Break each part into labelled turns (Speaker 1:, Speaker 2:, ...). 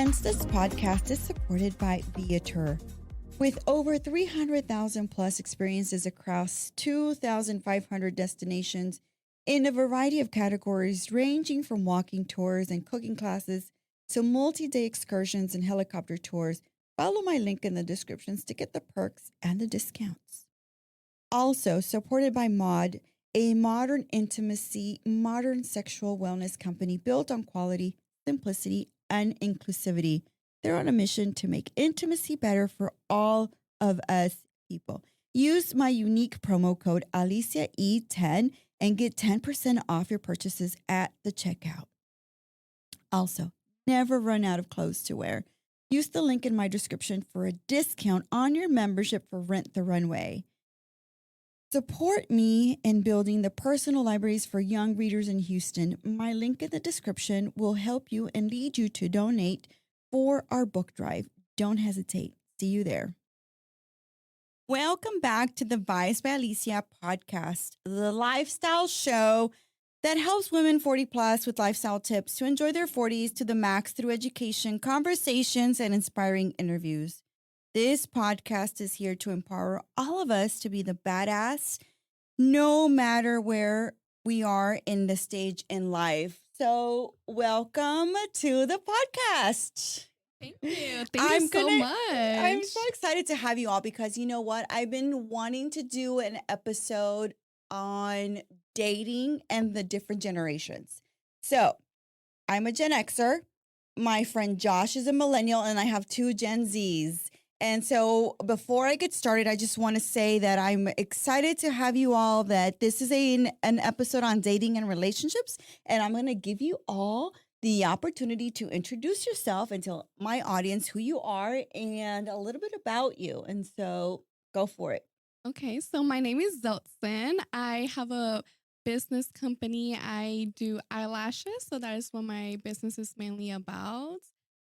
Speaker 1: friends, this podcast is supported by Viator. With over 300,000 plus experiences across 2,500 destinations in a variety of categories ranging from walking tours and cooking classes to multi-day excursions and helicopter tours, follow my link in the descriptions to get the perks and the discounts. Also supported by Mod, a modern intimacy, modern sexual wellness company built on quality, simplicity, and inclusivity. They're on a mission to make intimacy better for all of us people. Use my unique promo code AliciaE10 and get 10% off your purchases at the checkout. Also, never run out of clothes to wear. Use the link in my description for a discount on your membership for Rent the Runway. Support me in building the personal libraries for young readers in Houston. My link in the description will help you and lead you to donate for our book drive. Don't hesitate. See you there. Welcome back to the Vibes by Alicia podcast, the lifestyle show that helps women 40 plus with lifestyle tips to enjoy their 40s to the max through education, conversations, and inspiring interviews. This podcast is here to empower all of us to be the badass, no matter where we are in the stage in life. So welcome to the podcast.
Speaker 2: Thank you. Thank you so much.
Speaker 1: I'm so excited to have you all because you know what? I've been wanting to do an episode on dating and the different generations. So I'm a Gen Xer. My friend Josh is a millennial and I have two Gen Zs. And so before I get started, I just want to say that I'm excited to have you all, that this is an episode on dating and relationships. And I'm going to give you all the opportunity to introduce yourself and tell my audience who you are and a little bit about you. And so go for it.
Speaker 2: Okay, so my name is Zeltzin. I have a business company. I do eyelashes, so that is what my business is mainly about.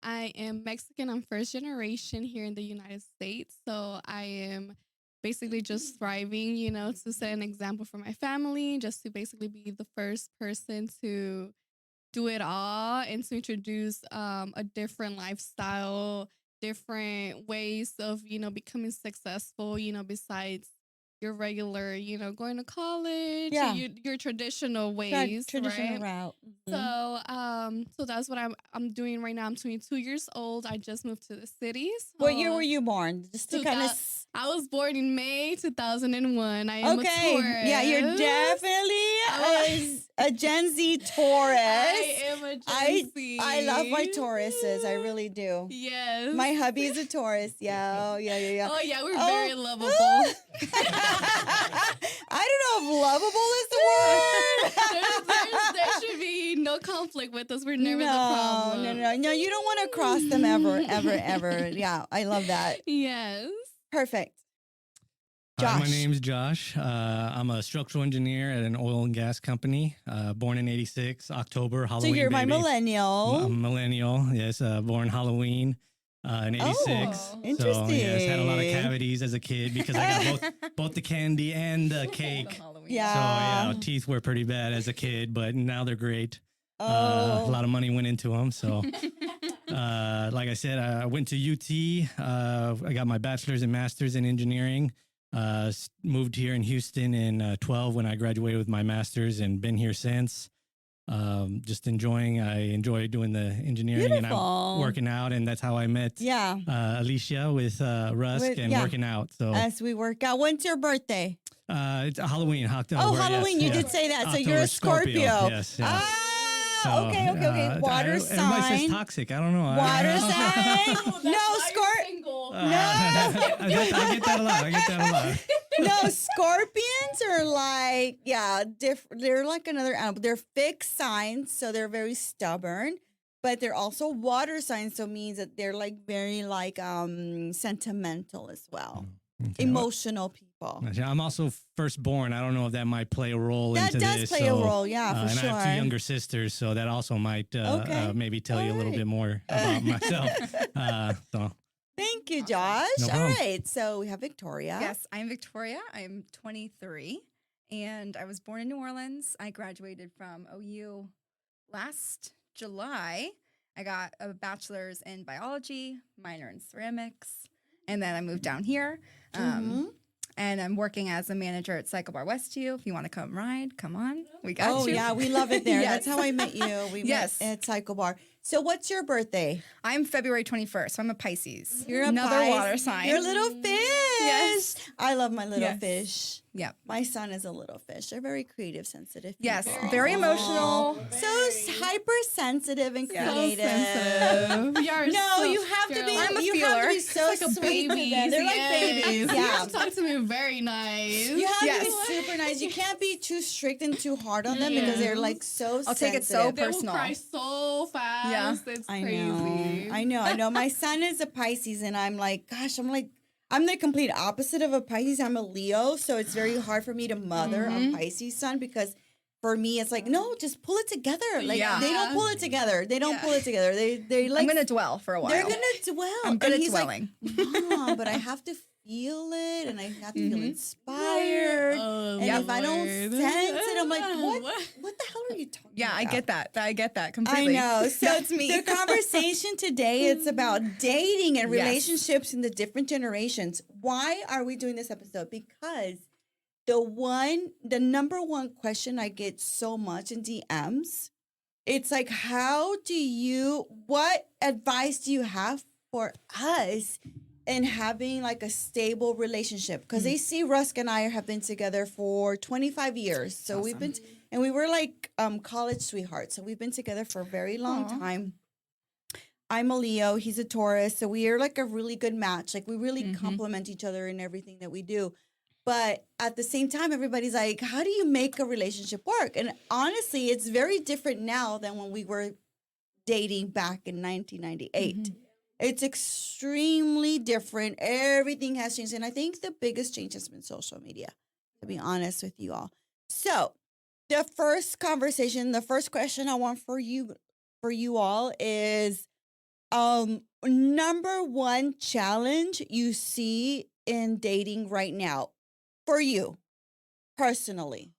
Speaker 2: I am Mexican. I'm first generation here in the United States. So I am basically just thriving, to set an example for my family, just to basically be the first person to do it all and to introduce a different lifestyle, different ways of, becoming successful, besides your regular, going to college, your traditional ways,
Speaker 1: traditional
Speaker 2: right?
Speaker 1: route.
Speaker 2: Mm-hmm. So that's what I'm doing right now. I'm 22 years old. I just moved to the city. So
Speaker 1: what year were you born? Just to kind of.
Speaker 2: I was born in May 2001. I am a Taurus.
Speaker 1: Yeah, you're definitely a Gen Z Taurus.
Speaker 2: I am a Gen Z.
Speaker 1: I love my Tauruses. I really do.
Speaker 2: Yes.
Speaker 1: My hubby's a Taurus. Yeah.
Speaker 2: Oh, yeah, we're very lovable.
Speaker 1: I don't know if lovable is the word.
Speaker 2: There should be no conflict with us. We're never the problem.
Speaker 1: No. You don't want to cross them ever. Yeah, I love that.
Speaker 2: Yes.
Speaker 1: Perfect. Josh.
Speaker 3: Hi, my name's Josh. I'm a structural engineer at an oil and gas company. Born in '86, October, Halloween.
Speaker 1: So you're my
Speaker 3: baby.
Speaker 1: millennial.
Speaker 3: I'm a millennial. Yes, born Halloween in '86.
Speaker 1: Oh, interesting.
Speaker 3: So yes, had a lot of cavities as a kid because I got both the candy and the cake.
Speaker 1: Yeah.
Speaker 3: So teeth were pretty bad as a kid, but now they're great.
Speaker 1: Oh.
Speaker 3: A lot of money went into them. So, like I said, I went to UT. I got my bachelor's and master's in engineering. Moved here in Houston in 12 when I graduated with my master's and been here since. Just enjoying. I enjoy doing the engineering.
Speaker 1: Beautiful.
Speaker 3: And I'm working out, and that's how I met Alicia with Rusk and working out. So
Speaker 1: as we work out. When's your birthday?
Speaker 3: It's Halloween. October.
Speaker 1: Oh, Halloween! You did say that.
Speaker 3: October,
Speaker 1: so you're a Scorpio.
Speaker 3: Yes. Yeah.
Speaker 1: So, okay. Water sign.
Speaker 3: Everybody says toxic. I don't know.
Speaker 1: Water sign. No,
Speaker 3: I get that a lot.
Speaker 1: No, scorpions are like, different. They're like another animal. They're fixed signs, so they're very stubborn. But they're also water signs, so it means that they're like very like sentimental as well. Okay. Emotional people.
Speaker 3: I'm also firstborn. I don't know if that might play a role into this.
Speaker 1: That does play a role, for
Speaker 3: and
Speaker 1: sure.
Speaker 3: I have two younger sisters, so that also might maybe tell you a little bit more about myself.
Speaker 1: Thank you, Josh.
Speaker 3: No
Speaker 1: All
Speaker 3: problem.
Speaker 1: right, so we have Victoria.
Speaker 4: Yes, I'm Victoria. I'm 23, and I was born in New Orleans. I graduated from OU last July. I got a bachelor's in biology, minor in ceramics, and then I moved down here. And I'm working as a manager at Cycle Bar Westview. If you want to come ride, come on. We got you.
Speaker 1: Oh, yeah. We love it there.
Speaker 4: Yes.
Speaker 1: That's how I met you. We
Speaker 4: Yes.
Speaker 1: met at Cycle Bar. So what's your birthday?
Speaker 4: I'm February 21st, so I'm a Pisces.
Speaker 1: You're
Speaker 4: another
Speaker 1: Pisces.
Speaker 4: water sign.
Speaker 1: You're a little fish.
Speaker 4: Yes.
Speaker 1: I love my little
Speaker 4: Yes.
Speaker 1: fish.
Speaker 4: Yep.
Speaker 1: My son is a little fish. They're very creative, sensitive.
Speaker 4: Yes,
Speaker 1: people.
Speaker 4: very emotional.
Speaker 1: So hypersensitive and creative.
Speaker 2: sensitive. You are
Speaker 1: No,
Speaker 2: so
Speaker 1: you have to be.
Speaker 2: girl.
Speaker 4: I'm a
Speaker 1: You have to
Speaker 4: feeler.
Speaker 1: be so
Speaker 2: Like a
Speaker 1: sweet to
Speaker 2: baby.
Speaker 1: them. They're like
Speaker 2: Yes.
Speaker 1: babies.
Speaker 2: You
Speaker 1: Yeah.
Speaker 2: have to talk to me very nice.
Speaker 1: You have
Speaker 4: Yes.
Speaker 1: to be super nice. You can't be too strict and too hard on them because they're like so
Speaker 4: I'll take it so
Speaker 1: sensitive.
Speaker 2: They will
Speaker 4: personal.
Speaker 2: cry so fast.
Speaker 4: Yeah.
Speaker 2: It's
Speaker 1: I
Speaker 2: crazy.
Speaker 1: know. I know. My son is a Pisces, and I'm like, gosh, I'm the complete opposite of a Pisces. I'm a Leo, so it's very hard for me to mother a Pisces son because for me, it's like, no, just pull it together. Like
Speaker 4: Yeah.
Speaker 1: they don't pull it together. They don't
Speaker 4: Yeah.
Speaker 1: pull it together. They like
Speaker 4: I'm going to dwell for a while.
Speaker 1: they're gonna dwell.
Speaker 4: I'm good
Speaker 1: And
Speaker 4: at
Speaker 1: he's
Speaker 4: dwelling.
Speaker 1: Like, Mom, but I have to feel it, and I have to feel inspired.
Speaker 2: Oh,
Speaker 1: And if I don't
Speaker 2: Lord.
Speaker 1: sense it, I'm like, what the hell are you talking
Speaker 4: Yeah,
Speaker 1: about?
Speaker 4: I get that
Speaker 1: I
Speaker 4: completely.
Speaker 1: know. So
Speaker 4: That's me.
Speaker 1: the conversation today, it's about dating and
Speaker 4: Yes.
Speaker 1: relationships in the different generations. Why are we doing this episode? Because the number one question I get so much in DMs, it's like, what advice do you have for us in having like a stable relationship? Because they see Rusk and I have been together for 25 years. So we've been, and we were like college sweethearts. So we've been together for a very long
Speaker 4: Aw.
Speaker 1: time. I'm a Leo, he's a Taurus. So we are like a really good match. Like we really complement each other in everything that we do. But at the same time, everybody's like, how do you make a relationship work? And honestly, it's very different now than when we were dating back in 1998. It's extremely different. Everything has changed. And I think the biggest change has been social media, to be honest with you all. So the first question I want for you all is number one challenge you see in dating right now for you personally.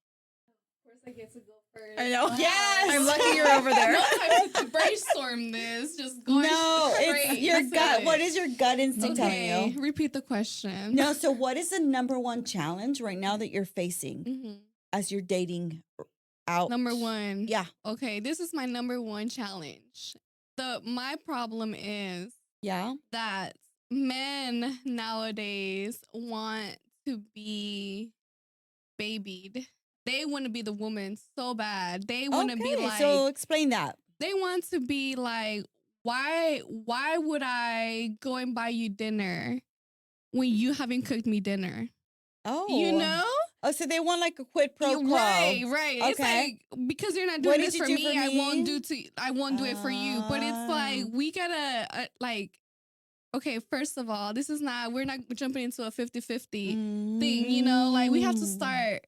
Speaker 2: Of course, I get to go first.
Speaker 4: I know.
Speaker 1: Yes.
Speaker 4: I'm lucky you're over there.
Speaker 2: No time to brainstorm this. Just going
Speaker 1: No,
Speaker 2: straight
Speaker 1: it's your
Speaker 2: into
Speaker 1: gut.
Speaker 2: it.
Speaker 1: What is your gut instinct
Speaker 2: Okay,
Speaker 1: telling you?
Speaker 2: repeat the question.
Speaker 1: No, so what is the number one challenge right now that you're facing
Speaker 2: Mhm.
Speaker 1: as you're dating out?
Speaker 2: Number one.
Speaker 1: Yeah.
Speaker 2: Okay, this is my number one challenge. My problem is
Speaker 1: Yeah.
Speaker 2: that men nowadays want to be babied. They want to be the woman so bad. They want to be like,
Speaker 1: so explain that.
Speaker 2: they want to be like, why would I go and buy you dinner when you haven't cooked me dinner?
Speaker 1: Oh.
Speaker 2: You know?
Speaker 1: Oh, so they want like a quid pro quo.
Speaker 2: Right. It's
Speaker 1: Okay.
Speaker 2: like, because you're not
Speaker 1: What
Speaker 2: doing
Speaker 1: did
Speaker 2: this
Speaker 1: you
Speaker 2: for
Speaker 1: do
Speaker 2: me,
Speaker 1: for
Speaker 2: I
Speaker 1: me?
Speaker 2: won't do it for you. But it's like,
Speaker 1: Ah.
Speaker 2: we gotta okay, first of all, we're not jumping into a 50-50 thing, you know? Like, we have to start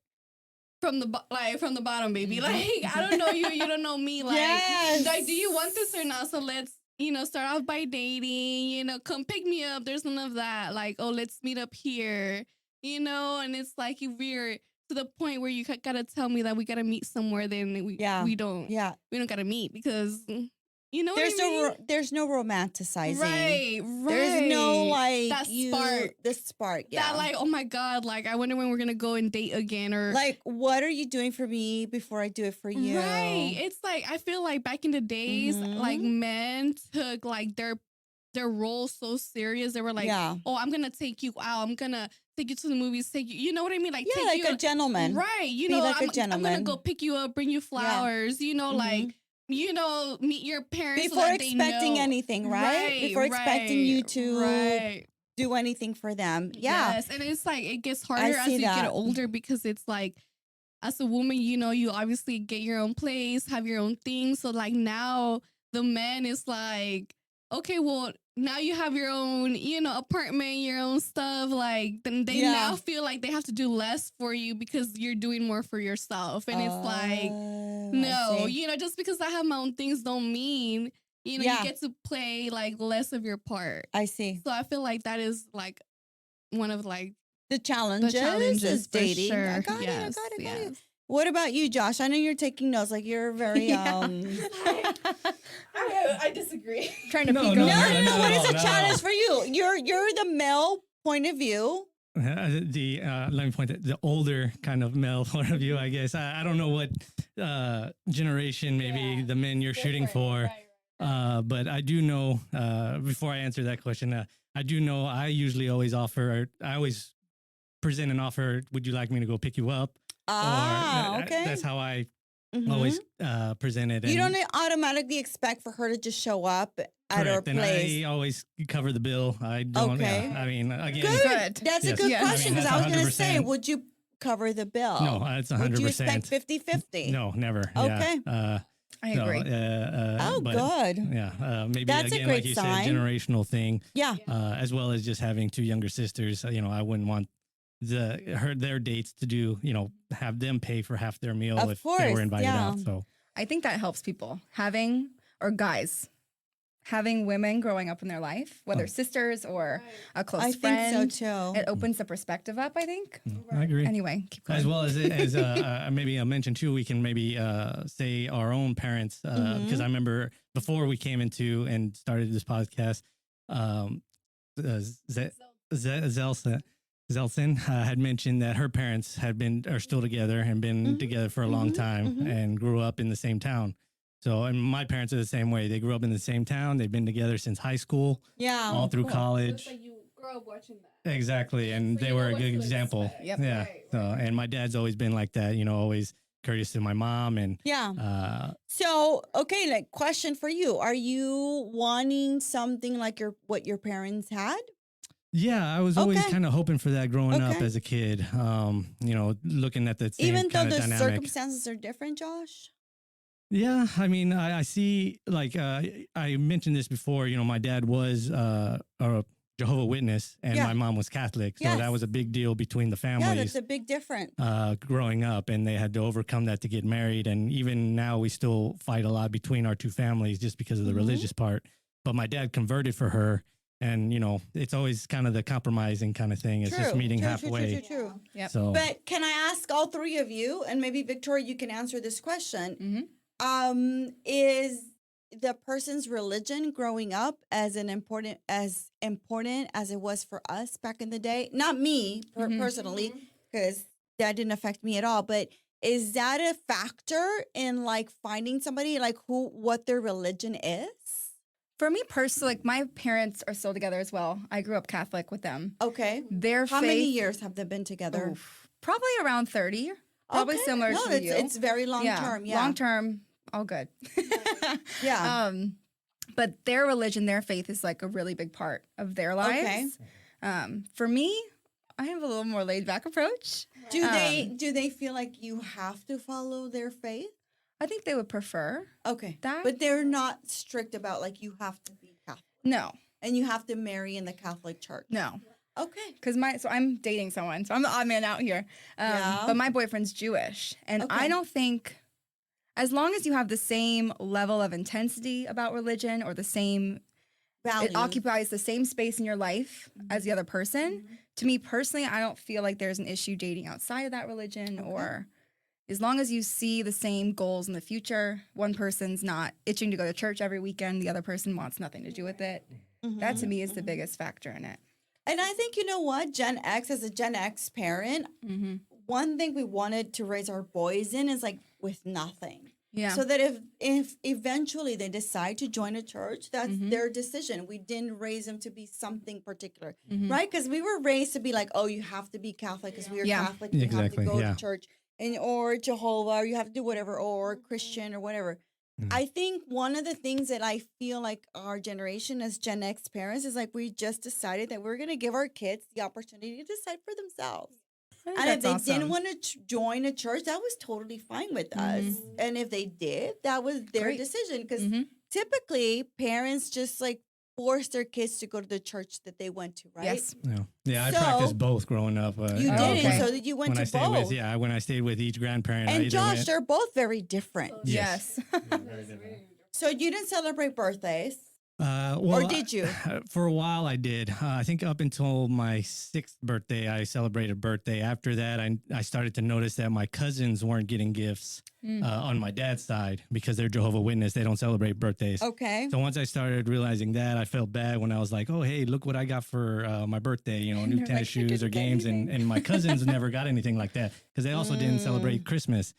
Speaker 2: from the bottom, baby. Like, I don't know you, you don't know me. Like,
Speaker 1: Yes.
Speaker 2: like, do you want this or not? So let's, start off by dating, come pick me up. There's none of that. Like, oh, let's meet up here, and it's like, if we're to the point where you gotta tell me that we gotta meet somewhere, then we don't gotta meet because,
Speaker 1: There's
Speaker 2: what I mean?
Speaker 1: there's no romanticizing.
Speaker 2: Right.
Speaker 1: There's no like
Speaker 2: that spark.
Speaker 1: the spark. Yeah.
Speaker 2: That like, oh my God, like I wonder when we're gonna go and date again, or
Speaker 1: like, what are you doing for me before I do it for you?
Speaker 2: right. It's like, I feel like back in the days, like men took like their role so serious. They were like, oh, I'm gonna take you out. I'm gonna take you to the movies. Take you. You know what I mean? Like,
Speaker 1: Yeah,
Speaker 2: take
Speaker 1: like
Speaker 2: you,
Speaker 1: a gentleman.
Speaker 2: right?
Speaker 1: Be like a
Speaker 2: I'm
Speaker 1: gentleman.
Speaker 2: gonna go pick you up, bring you flowers. Like. Meet your parents
Speaker 1: Before
Speaker 2: so that
Speaker 1: expecting
Speaker 2: they know.
Speaker 1: anything, right? Before expecting you to do anything for them. Yeah.
Speaker 2: Yes, and it's like it gets harder as
Speaker 1: see
Speaker 2: you
Speaker 1: that.
Speaker 2: get older because it's like, as a woman, you obviously get your own place, have your own thing. So like now the man is like, okay, well now you have your own, apartment, your own stuff. Like then they now feel like they have to do less for you because you're doing more for yourself, and it's like. No, just because I have my own things don't mean, you get to play like less of your part.
Speaker 1: I see.
Speaker 2: So I feel like that is like one of like
Speaker 1: The challenges
Speaker 2: the challenges
Speaker 1: is
Speaker 2: for
Speaker 1: dating.
Speaker 2: sure.
Speaker 1: I got
Speaker 2: Yes,
Speaker 1: it.
Speaker 2: yes.
Speaker 1: What about you, Josh? I know you're taking notes. Like you're very
Speaker 5: I disagree.
Speaker 4: Trying to
Speaker 3: No,
Speaker 4: peek
Speaker 3: no,
Speaker 4: over.
Speaker 1: No. What is the
Speaker 3: no.
Speaker 1: challenge for you? You're the male point of view.
Speaker 3: Let me point at the older kind of male point of view, I guess. I don't know what generation maybe the men you're shooting for. But I do know, before I answer that question, I do know I usually always I always present an offer. Would you like me to go pick you up?
Speaker 1: Okay.
Speaker 3: That's how I
Speaker 1: Mhm.
Speaker 3: always present it.
Speaker 1: You
Speaker 3: and-
Speaker 1: don't automatically expect for her to just show up at her
Speaker 3: Correct, and
Speaker 1: place.
Speaker 3: I always cover the bill. I don't.
Speaker 1: Okay.
Speaker 3: I mean, again,
Speaker 4: Good.
Speaker 1: That's a
Speaker 3: Yes.
Speaker 1: good
Speaker 4: Yes.
Speaker 1: question
Speaker 3: I mean,
Speaker 1: because I was
Speaker 3: that's
Speaker 1: going to say,
Speaker 3: 100%.
Speaker 1: would you cover the bill?
Speaker 3: no, it's
Speaker 1: Would you expect
Speaker 3: 100%.
Speaker 1: 50-50?
Speaker 3: No, never.
Speaker 1: Okay.
Speaker 3: Yeah.
Speaker 4: I agree.
Speaker 1: Oh,
Speaker 3: but,
Speaker 1: good.
Speaker 3: Yeah. Maybe
Speaker 1: That's a
Speaker 3: again,
Speaker 1: great
Speaker 3: like you
Speaker 1: sign.
Speaker 3: said, generational thing.
Speaker 1: Yeah.
Speaker 3: As well as just having two younger sisters. I wouldn't want their dates to do. Have them pay for half their meal
Speaker 1: Of
Speaker 3: if they
Speaker 1: course,
Speaker 3: were invited
Speaker 1: yeah.
Speaker 3: out. So
Speaker 4: I think that helps people having women growing up in their life, whether
Speaker 3: Oh.
Speaker 4: sisters or a close
Speaker 1: I
Speaker 4: friend.
Speaker 1: think so too.
Speaker 4: It opens the perspective up, I think.
Speaker 3: I agree.
Speaker 4: Anyway, keep going.
Speaker 3: As well as maybe I mentioned too, we can maybe say our own parents because I remember before we came into and started this podcast, Zeltzin had mentioned that her parents are still together and been together for a long time and grew up in the same town. So, and my parents are the same way. They grew up in the same town. They've been together since high school,
Speaker 1: Yeah.
Speaker 3: all through
Speaker 2: It's
Speaker 3: college.
Speaker 2: like you grow up watching that.
Speaker 3: Exactly, and
Speaker 2: So
Speaker 3: they
Speaker 2: you know
Speaker 3: were a
Speaker 2: what
Speaker 3: good
Speaker 2: to
Speaker 3: example.
Speaker 2: expect.
Speaker 4: Yep.
Speaker 3: Yeah.
Speaker 2: Right,
Speaker 3: So, and my dad's always been like that. Always courteous to my mom, and
Speaker 1: Yeah. So, okay, like question for you. Are you wanting something like what your parents had?
Speaker 3: yeah, I was always
Speaker 1: Okay.
Speaker 3: kind of hoping for that growing up
Speaker 1: Okay.
Speaker 3: as a kid. Looking at the same
Speaker 1: Even though
Speaker 3: kind
Speaker 1: the
Speaker 3: of dynamic.
Speaker 1: circumstances are different, Josh?
Speaker 3: Yeah, I mean, I see. Like I mentioned this before. My dad was a Jehovah Witness, and
Speaker 1: Yeah.
Speaker 3: my mom was Catholic, so
Speaker 1: Yes.
Speaker 3: that was a big deal between the
Speaker 1: Yeah,
Speaker 3: families.
Speaker 1: that's a big difference.
Speaker 3: Growing up, and they had to overcome that to get married. And even now, we still fight a lot between our two families just because of the
Speaker 1: Mhm.
Speaker 3: religious part. But my dad converted for her, and it's always kind of the compromising kind of thing. It's just meeting halfway.
Speaker 1: True.
Speaker 4: Yep.
Speaker 3: So,
Speaker 1: But can I ask all three of you, and maybe Victoria, you can answer this question?
Speaker 4: Mhm.
Speaker 1: Is the person's religion growing up as important as it was for us back in the day? Not me personally, because that didn't affect me at all. But is that a factor in like finding somebody like what their religion is?
Speaker 4: For me personally, like my parents are still together as well. I grew up Catholic with them.
Speaker 1: Okay.
Speaker 4: Their
Speaker 1: How
Speaker 4: faith,
Speaker 1: many years have they been together?
Speaker 4: probably around 30. Probably
Speaker 1: Okay.
Speaker 4: similar
Speaker 1: No,
Speaker 4: to you.
Speaker 1: it's very long term. Yeah.
Speaker 4: Long term, all good.
Speaker 1: Yeah.
Speaker 4: But their religion, their faith is like a really big part of their lives. For me, I have a little more laid back approach.
Speaker 1: Do they feel like you have to follow their faith?
Speaker 4: I think they would prefer
Speaker 1: Okay.
Speaker 4: that.
Speaker 1: But they're not strict about like you have to be Catholic
Speaker 4: No,
Speaker 1: and you have to marry in the Catholic Church.
Speaker 4: no.
Speaker 1: Okay.
Speaker 4: Because I'm dating someone, so I'm the odd man out here.
Speaker 1: Yeah.
Speaker 4: But my boyfriend's Jewish, and
Speaker 1: Okay.
Speaker 4: I don't think, as long as you have the same level of intensity about religion or the same,
Speaker 1: Values.
Speaker 4: it occupies the same space in your life as the other person. To me personally, I don't feel like there's an issue dating outside of that religion, or as long as you see the same goals in the future. One person's not itching to go to church every weekend, the other person wants nothing to do with it. That to me is the biggest factor in it.
Speaker 1: And I think, you know what, Gen X, as a Gen X parent, one thing we wanted to raise our boys in is like with nothing.
Speaker 4: Yeah.
Speaker 1: So that if eventually they decide to join a church, that's their decision. We didn't raise them to be something particular, right? Because we were raised to be like, oh, you have to be Catholic because we are
Speaker 4: Yeah.
Speaker 1: Catholic. You have
Speaker 3: Exactly,
Speaker 1: to go
Speaker 3: yeah.
Speaker 1: to church, or Jehovah, or you have to do whatever, or Christian or whatever. I think one of the things that I feel like our generation as Gen X parents is like we just decided that we're going to give our kids the opportunity to decide for themselves. And if they didn't want to join a church, that was totally fine with us. And if they did, that was their
Speaker 4: Great.
Speaker 1: decision. Because typically, parents just like force their kids to go to the church that they went to, right?
Speaker 4: Yes.
Speaker 3: Yeah. I
Speaker 1: So-
Speaker 3: practiced both growing up.
Speaker 1: You
Speaker 3: you know,
Speaker 1: did
Speaker 4: okay.
Speaker 1: it so that you went
Speaker 3: when I
Speaker 1: to
Speaker 3: stayed
Speaker 1: both.
Speaker 3: when I stayed with each grandparent. I
Speaker 1: And
Speaker 3: either
Speaker 1: Josh,
Speaker 3: went-
Speaker 1: they're both very different.
Speaker 4: Yes.
Speaker 1: So you didn't celebrate birthdays.
Speaker 3: Well,
Speaker 1: Or did you?
Speaker 3: For a while, I did. I think up until my 6th birthday, I celebrated birthday. After that, I started to notice that my cousins weren't getting gifts on my dad's side because they're Jehovah's Witness. They don't celebrate birthdays.
Speaker 1: Okay.
Speaker 3: So once I started realizing that, I felt bad when I was like, oh, hey, look what I got for my birthday, new tennis
Speaker 4: like, "I
Speaker 3: shoes or
Speaker 4: didn't get
Speaker 3: games.
Speaker 4: anything."
Speaker 3: And my cousins never got anything like that because they also didn't celebrate Christmas.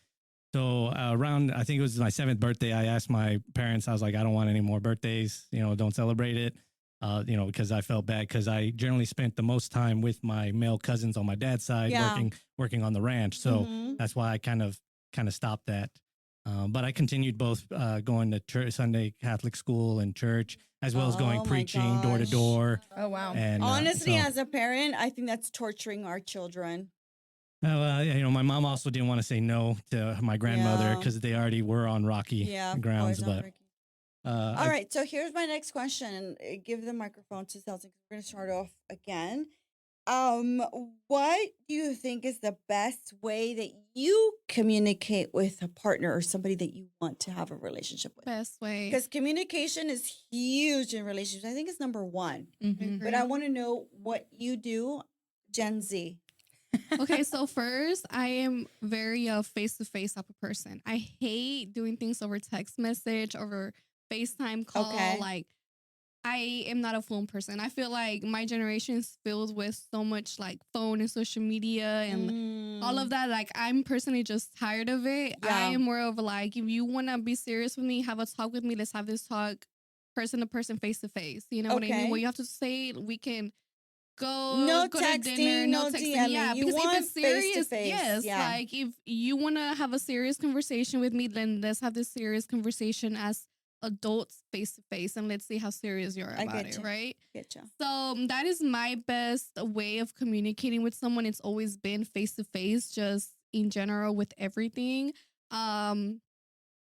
Speaker 3: So around, I think it was my 7th birthday, I asked my parents, I was like, I don't want any more birthdays, don't celebrate it, because I felt bad because I generally spent the most time with my male cousins on my dad's side working on the ranch. So that's why I kind of stopped that. But I continued both going to church, Sunday Catholic school and church, as well as going
Speaker 1: Oh, my
Speaker 3: preaching door to
Speaker 1: gosh.
Speaker 3: door.
Speaker 4: Oh, wow.
Speaker 3: And
Speaker 1: Honestly,
Speaker 3: so-
Speaker 1: as a parent, I think that's torturing our children.
Speaker 3: my mom also didn't want to say no to my grandmother
Speaker 1: Yeah.
Speaker 3: because they already were on rocky
Speaker 1: Yeah. of
Speaker 3: grounds.
Speaker 1: course,
Speaker 3: But
Speaker 1: Ricky.
Speaker 3: uh,
Speaker 1: All right. So here's my next question. Give the microphone to Zeltzin. We're going to start off again. What do you think is the best way that you communicate with a partner or somebody that you want to have a relationship with?
Speaker 2: Best way.
Speaker 1: Because communication is huge in relationships. I think it's number one.
Speaker 4: Mhm.
Speaker 1: But I want to know what you do, Gen Z.
Speaker 2: Okay, so first, I am very face-to-face type of person. I hate doing things over text message, over FaceTime call.
Speaker 1: Okay.
Speaker 2: Like, I am not a phone person. I feel like my generation is filled with so much like phone and social media and all of that. Like, I'm personally just tired of it.
Speaker 1: Yeah.
Speaker 2: I am more of like, if you want to be serious with me, have a talk with me. Let's have this talk person to person, face to face. You know what I
Speaker 1: Okay.
Speaker 2: mean? What you have to say, we can go
Speaker 1: No
Speaker 2: go to
Speaker 1: texting,
Speaker 2: dinner,
Speaker 1: no
Speaker 2: no texting.
Speaker 1: DMing.
Speaker 2: Yeah,
Speaker 1: You
Speaker 2: because if
Speaker 1: want
Speaker 2: it's serious,
Speaker 1: face-to-face.
Speaker 2: yes.
Speaker 1: Yeah.
Speaker 2: Like if you want to have a serious conversation with me, then let's have this serious conversation as adults face to face, and let's see how serious you are
Speaker 1: I
Speaker 2: about
Speaker 1: get
Speaker 2: it,
Speaker 1: you.
Speaker 2: right?
Speaker 1: Getcha.
Speaker 2: So that is my best way of communicating with someone. It's always been face to face, just in general with everything.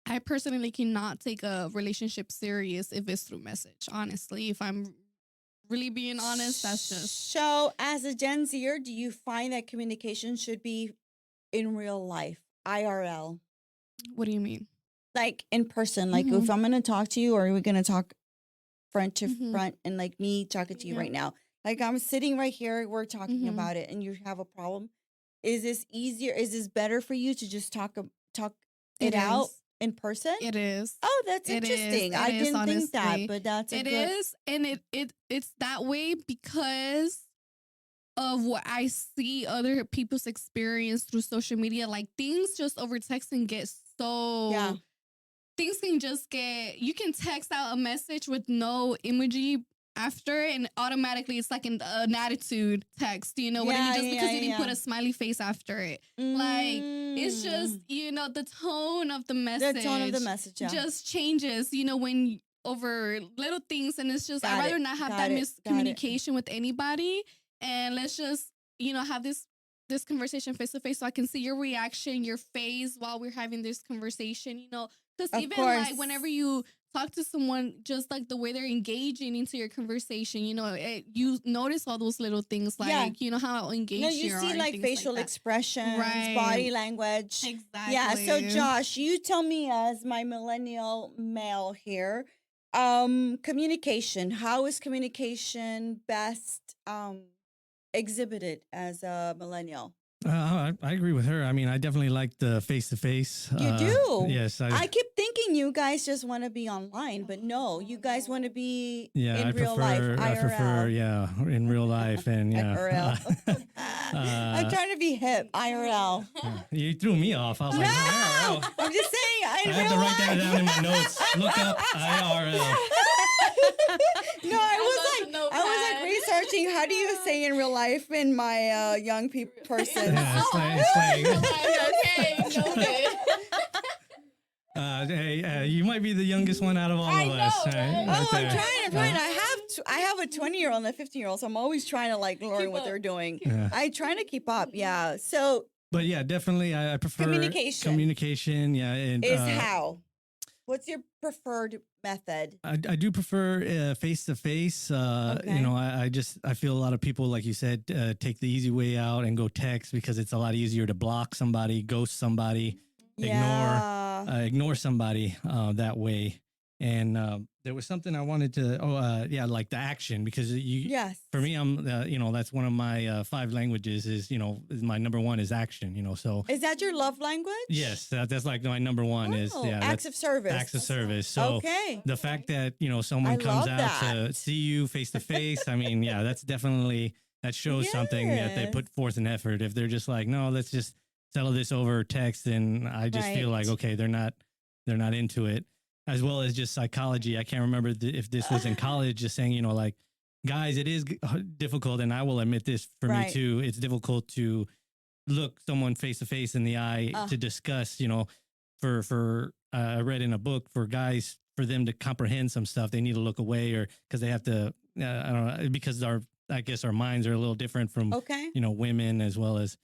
Speaker 2: I personally cannot take a relationship serious if it's through message. Honestly, if I'm really being honest, that's just
Speaker 1: So, as a Gen Zer, do you find that communication should be in real life, IRL,
Speaker 2: what do you mean?
Speaker 1: like in person? Like, if I'm going to talk to you, or we're going to talk front to
Speaker 2: Mhm.
Speaker 1: front, and like me talking to you
Speaker 2: Yeah.
Speaker 1: right now, like I'm sitting right here, we're talking
Speaker 2: Mhm.
Speaker 1: about it, and you have a problem. Is this easier? Is this better for you to just talk it out
Speaker 2: is.
Speaker 1: in person?
Speaker 2: It is.
Speaker 1: Oh, that's
Speaker 2: It is.
Speaker 1: interesting.
Speaker 2: It
Speaker 1: I
Speaker 2: is,
Speaker 1: didn't think that,
Speaker 2: honestly.
Speaker 1: but that's a
Speaker 2: It
Speaker 1: good.
Speaker 2: is, and it's that way because of what I see other people's experience through social media. Like things just over texting get so
Speaker 1: Yeah.
Speaker 2: things can just you can text out a message with no emoji after, and automatically it's like an attitude text. You know what I
Speaker 1: Yeah,
Speaker 2: mean? Just because
Speaker 1: yeah,
Speaker 2: you didn't put
Speaker 1: yeah.
Speaker 2: a smiley face after it. Like it's just the tone of the message.
Speaker 1: the tone of the message. Yeah.
Speaker 2: Just changes, when over little things, and it's just
Speaker 1: Got
Speaker 2: I'd rather
Speaker 1: it,
Speaker 2: not have
Speaker 1: got
Speaker 2: that
Speaker 1: it, got it.
Speaker 2: miscommunication with anybody, and let's just have this conversation face to face, so I can see your reaction, your face while we're having this conversation. Because
Speaker 1: Of
Speaker 2: even
Speaker 1: course.
Speaker 2: like whenever you talk to someone, just like the way they're engaging into your conversation, you notice all those little things, like
Speaker 1: Yeah.
Speaker 2: how engaged
Speaker 1: No, you
Speaker 2: are
Speaker 1: see
Speaker 2: and
Speaker 1: like
Speaker 2: things
Speaker 1: facial
Speaker 2: that.
Speaker 1: expressions,
Speaker 2: Right.
Speaker 1: body language.
Speaker 2: Exactly.
Speaker 1: Yeah. So Josh, you tell me as my millennial male here, communication. How is communication best exhibited as a millennial?
Speaker 3: I agree with her. I mean, I definitely like the face to face.
Speaker 1: You do?
Speaker 3: Yes.
Speaker 1: I keep thinking you guys just want to be online, but no, you guys want to be in
Speaker 3: I
Speaker 1: real
Speaker 3: prefer,
Speaker 1: life,
Speaker 3: I
Speaker 1: IRL.
Speaker 3: prefer, in real life, and yeah.
Speaker 1: IRL. I'm trying to be hip, IRL.
Speaker 3: You threw me off. I was like,
Speaker 1: No,
Speaker 3: IRL.
Speaker 1: I'm just saying.
Speaker 3: I
Speaker 1: In
Speaker 3: had
Speaker 1: real
Speaker 3: to write that
Speaker 1: life.
Speaker 3: down in my notes. Look up IRL.
Speaker 1: No, I
Speaker 2: love the
Speaker 1: was like
Speaker 2: notepad.
Speaker 1: researching how do you say in real life in my young person.
Speaker 3: Yeah, it's like
Speaker 2: Okay, noted.
Speaker 3: hey, you might be the youngest one out of all
Speaker 2: I
Speaker 3: of us.
Speaker 2: know,
Speaker 3: Right?
Speaker 2: right?
Speaker 1: Oh, I'm
Speaker 3: there.
Speaker 1: trying. I have a 20-year-old and a 15-year-old, so I'm always trying to like learn
Speaker 2: Keep
Speaker 1: what
Speaker 2: up.
Speaker 1: they're doing.
Speaker 3: Yeah.
Speaker 1: I trying to keep up. Yeah. So
Speaker 3: But yeah, definitely, I prefer
Speaker 1: Communication.
Speaker 3: Communication, yeah, and
Speaker 1: is how. What's your preferred method?
Speaker 3: I do prefer face to face.
Speaker 1: Okay.
Speaker 3: I feel a lot of people, like you said, take the easy way out and go text because it's a lot easier to block somebody, ghost somebody,
Speaker 1: Yeah.
Speaker 3: ignore somebody that way. And there was something I wanted to. Like the action, because
Speaker 1: Yes.
Speaker 3: for me, I'm that's one of my 5 languages. Is my number one is action. So
Speaker 1: Is that your love language?
Speaker 3: yes, that's like my number one is
Speaker 1: acts of service.
Speaker 3: acts of service. So
Speaker 1: okay.
Speaker 3: the fact that someone
Speaker 1: I
Speaker 3: comes
Speaker 1: love
Speaker 3: out to
Speaker 1: that.
Speaker 3: see you face to face, I mean, yeah, that's definitely that shows something that they put forth an effort. If they're just like, no, let's just settle this over text, and I just feel like, okay, they're not into it. As well as just psychology. I can't remember if this was in college, just saying, like, guys, it is difficult. And I will admit this for me too. It's difficult to look someone face to face in the eye to discuss, I read in a book for guys, for them to comprehend some stuff, they need to look away, or because they have to, I don't know, because I guess our minds are a little different from, women, as well as,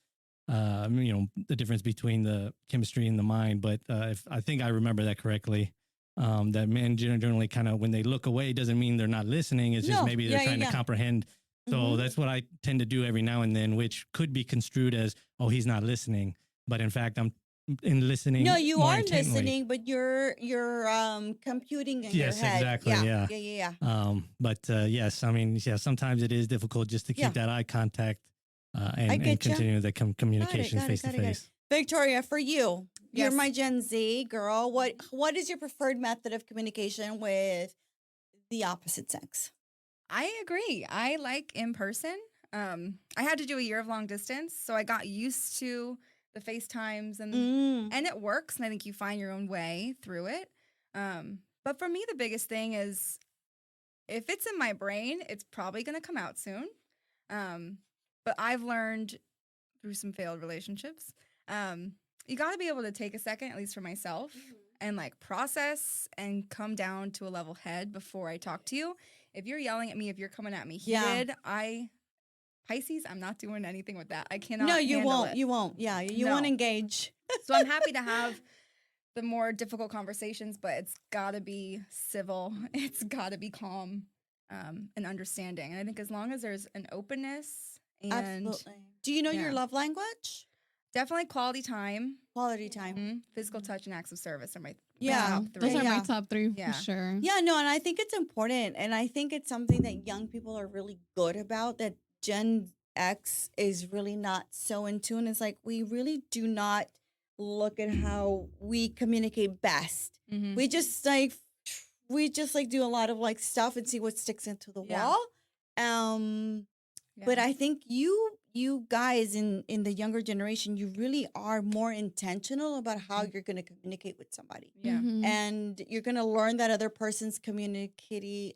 Speaker 3: the difference between the chemistry and the mind. But if I think I remember that correctly, that men generally kind of, when they look away, doesn't mean they're not listening. It's just maybe they're trying to comprehend. So that's what I tend to do every now and then, which could be construed as, oh, he's not listening. But in fact, I'm in listening.
Speaker 1: No, you
Speaker 3: more
Speaker 1: are
Speaker 3: intently.
Speaker 1: listening, but you're computing in your head.
Speaker 3: Yes, exactly. Yeah. But yes, I mean, sometimes it is difficult just to keep that eye contact and continue the communication face to face.
Speaker 1: Victoria, for you, you're
Speaker 4: Yes.
Speaker 1: my Gen Z girl. What is your preferred method of communication with the opposite sex?
Speaker 4: I agree. I like in person. I had to do a year of long distance, so I got used to the FaceTimes and it works. And I think you find your own way through it. But for me, the biggest thing is if it's in my brain, it's probably going to come out soon. But I've learned through some failed relationships, you got to be able to take a second, at least for myself, and like process and come down to a level head before I talk to you. If you're yelling at me, if you're coming at me heated, Pisces, I'm not doing anything with that. I cannot.
Speaker 1: No, you
Speaker 4: handle
Speaker 1: won't.
Speaker 4: it.
Speaker 1: You won't. Yeah, you won't engage.
Speaker 4: So I'm happy to have the more difficult conversations, but it's got to be civil. It's got to be calm and understanding. And I think as long as there's an openness and
Speaker 1: Absolutely. Do you know your love language?
Speaker 4: definitely quality time,
Speaker 1: Quality time.
Speaker 4: physical touch, and acts of service are my
Speaker 1: Yeah.
Speaker 4: top 3.
Speaker 2: Those are
Speaker 1: Yeah.
Speaker 2: my top 3
Speaker 4: Yeah.
Speaker 2: for sure.
Speaker 1: Yeah, no, and I think it's important. And I think it's something that young people are really good about, that Gen X is really not so in tune. It's like we really do not look at how we communicate best.
Speaker 4: Mhm.
Speaker 1: We just like do a lot of like stuff and see what sticks into the
Speaker 4: Yeah.
Speaker 1: wall. But I think you guys in the younger generation, you really are more intentional about how you're going to communicate with somebody.
Speaker 4: Yeah.
Speaker 2: Mhm.
Speaker 1: And you're going to learn that other person's communicating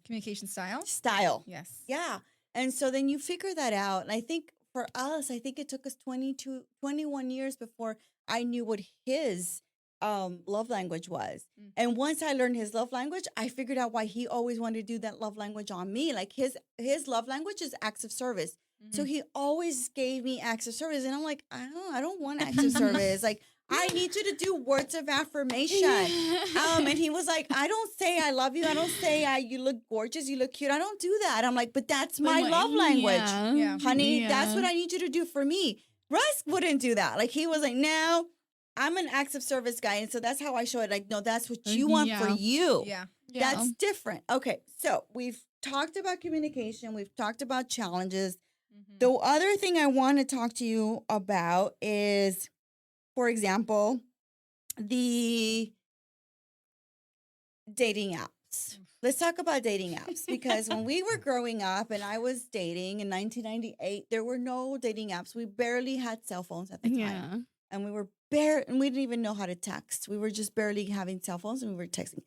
Speaker 4: Communication style.
Speaker 1: style.
Speaker 4: Yes.
Speaker 1: Yeah. And so then you figure that out. And I think for us, it took us 21 years before I knew what his love language was. And once I learned his love language, I figured out why he always wanted to do that love language on me. Like his love language is acts of service. So he always gave me acts of service. And I'm like, I don't want acts of service. Like, I need you to do words of affirmation. And he was like, I don't say I love you. I don't say you look gorgeous. You look cute. I don't do that. I'm like, but that's my love language.
Speaker 4: Yeah.
Speaker 1: Honey, that's what I need you to do for me. Russ wouldn't do that. Like, he was like, no, I'm an acts of service guy. And so that's how I show it. Like, no, that's what you want for you.
Speaker 4: Yeah.
Speaker 1: That's different. Okay. So we've talked about communication. We've talked about challenges. The other thing I want to talk to you about is, for example, the dating apps. Let's talk about dating apps, because when we were growing up and I was dating in 1998, there were no dating apps. We barely had cell phones at the time.
Speaker 2: Yeah.
Speaker 1: And we didn't even know how to text. We were just barely having cell phones and we were texting.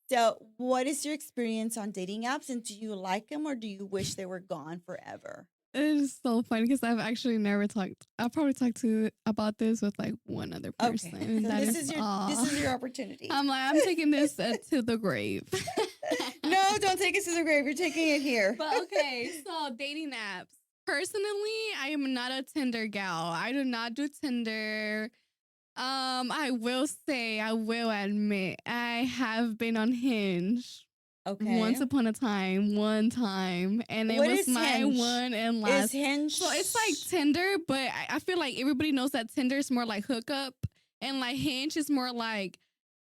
Speaker 1: So what is your experience on dating apps, and do you like them or do you wish they were gone forever?
Speaker 2: It is so funny because I've actually never talked. I've probably talked about this with like one other person.
Speaker 1: Okay.
Speaker 2: And
Speaker 1: So
Speaker 2: that
Speaker 1: this is your opportunity.
Speaker 2: I'm taking this to the grave.
Speaker 1: No, don't take it to the grave. You're taking it here.
Speaker 2: But okay, so dating apps. Personally, I am not a Tinder gal. I do not do Tinder. I will admit, I have been on Hinge.
Speaker 1: Okay.
Speaker 2: Once upon a time, one time. And it
Speaker 1: What
Speaker 2: was
Speaker 1: is
Speaker 2: my
Speaker 1: Hinge?
Speaker 2: one and
Speaker 1: Is
Speaker 2: last.
Speaker 1: Hinge?
Speaker 2: So it's like Tinder, but I feel like everybody knows that Tinder is more like hookup. And like Hinge is more like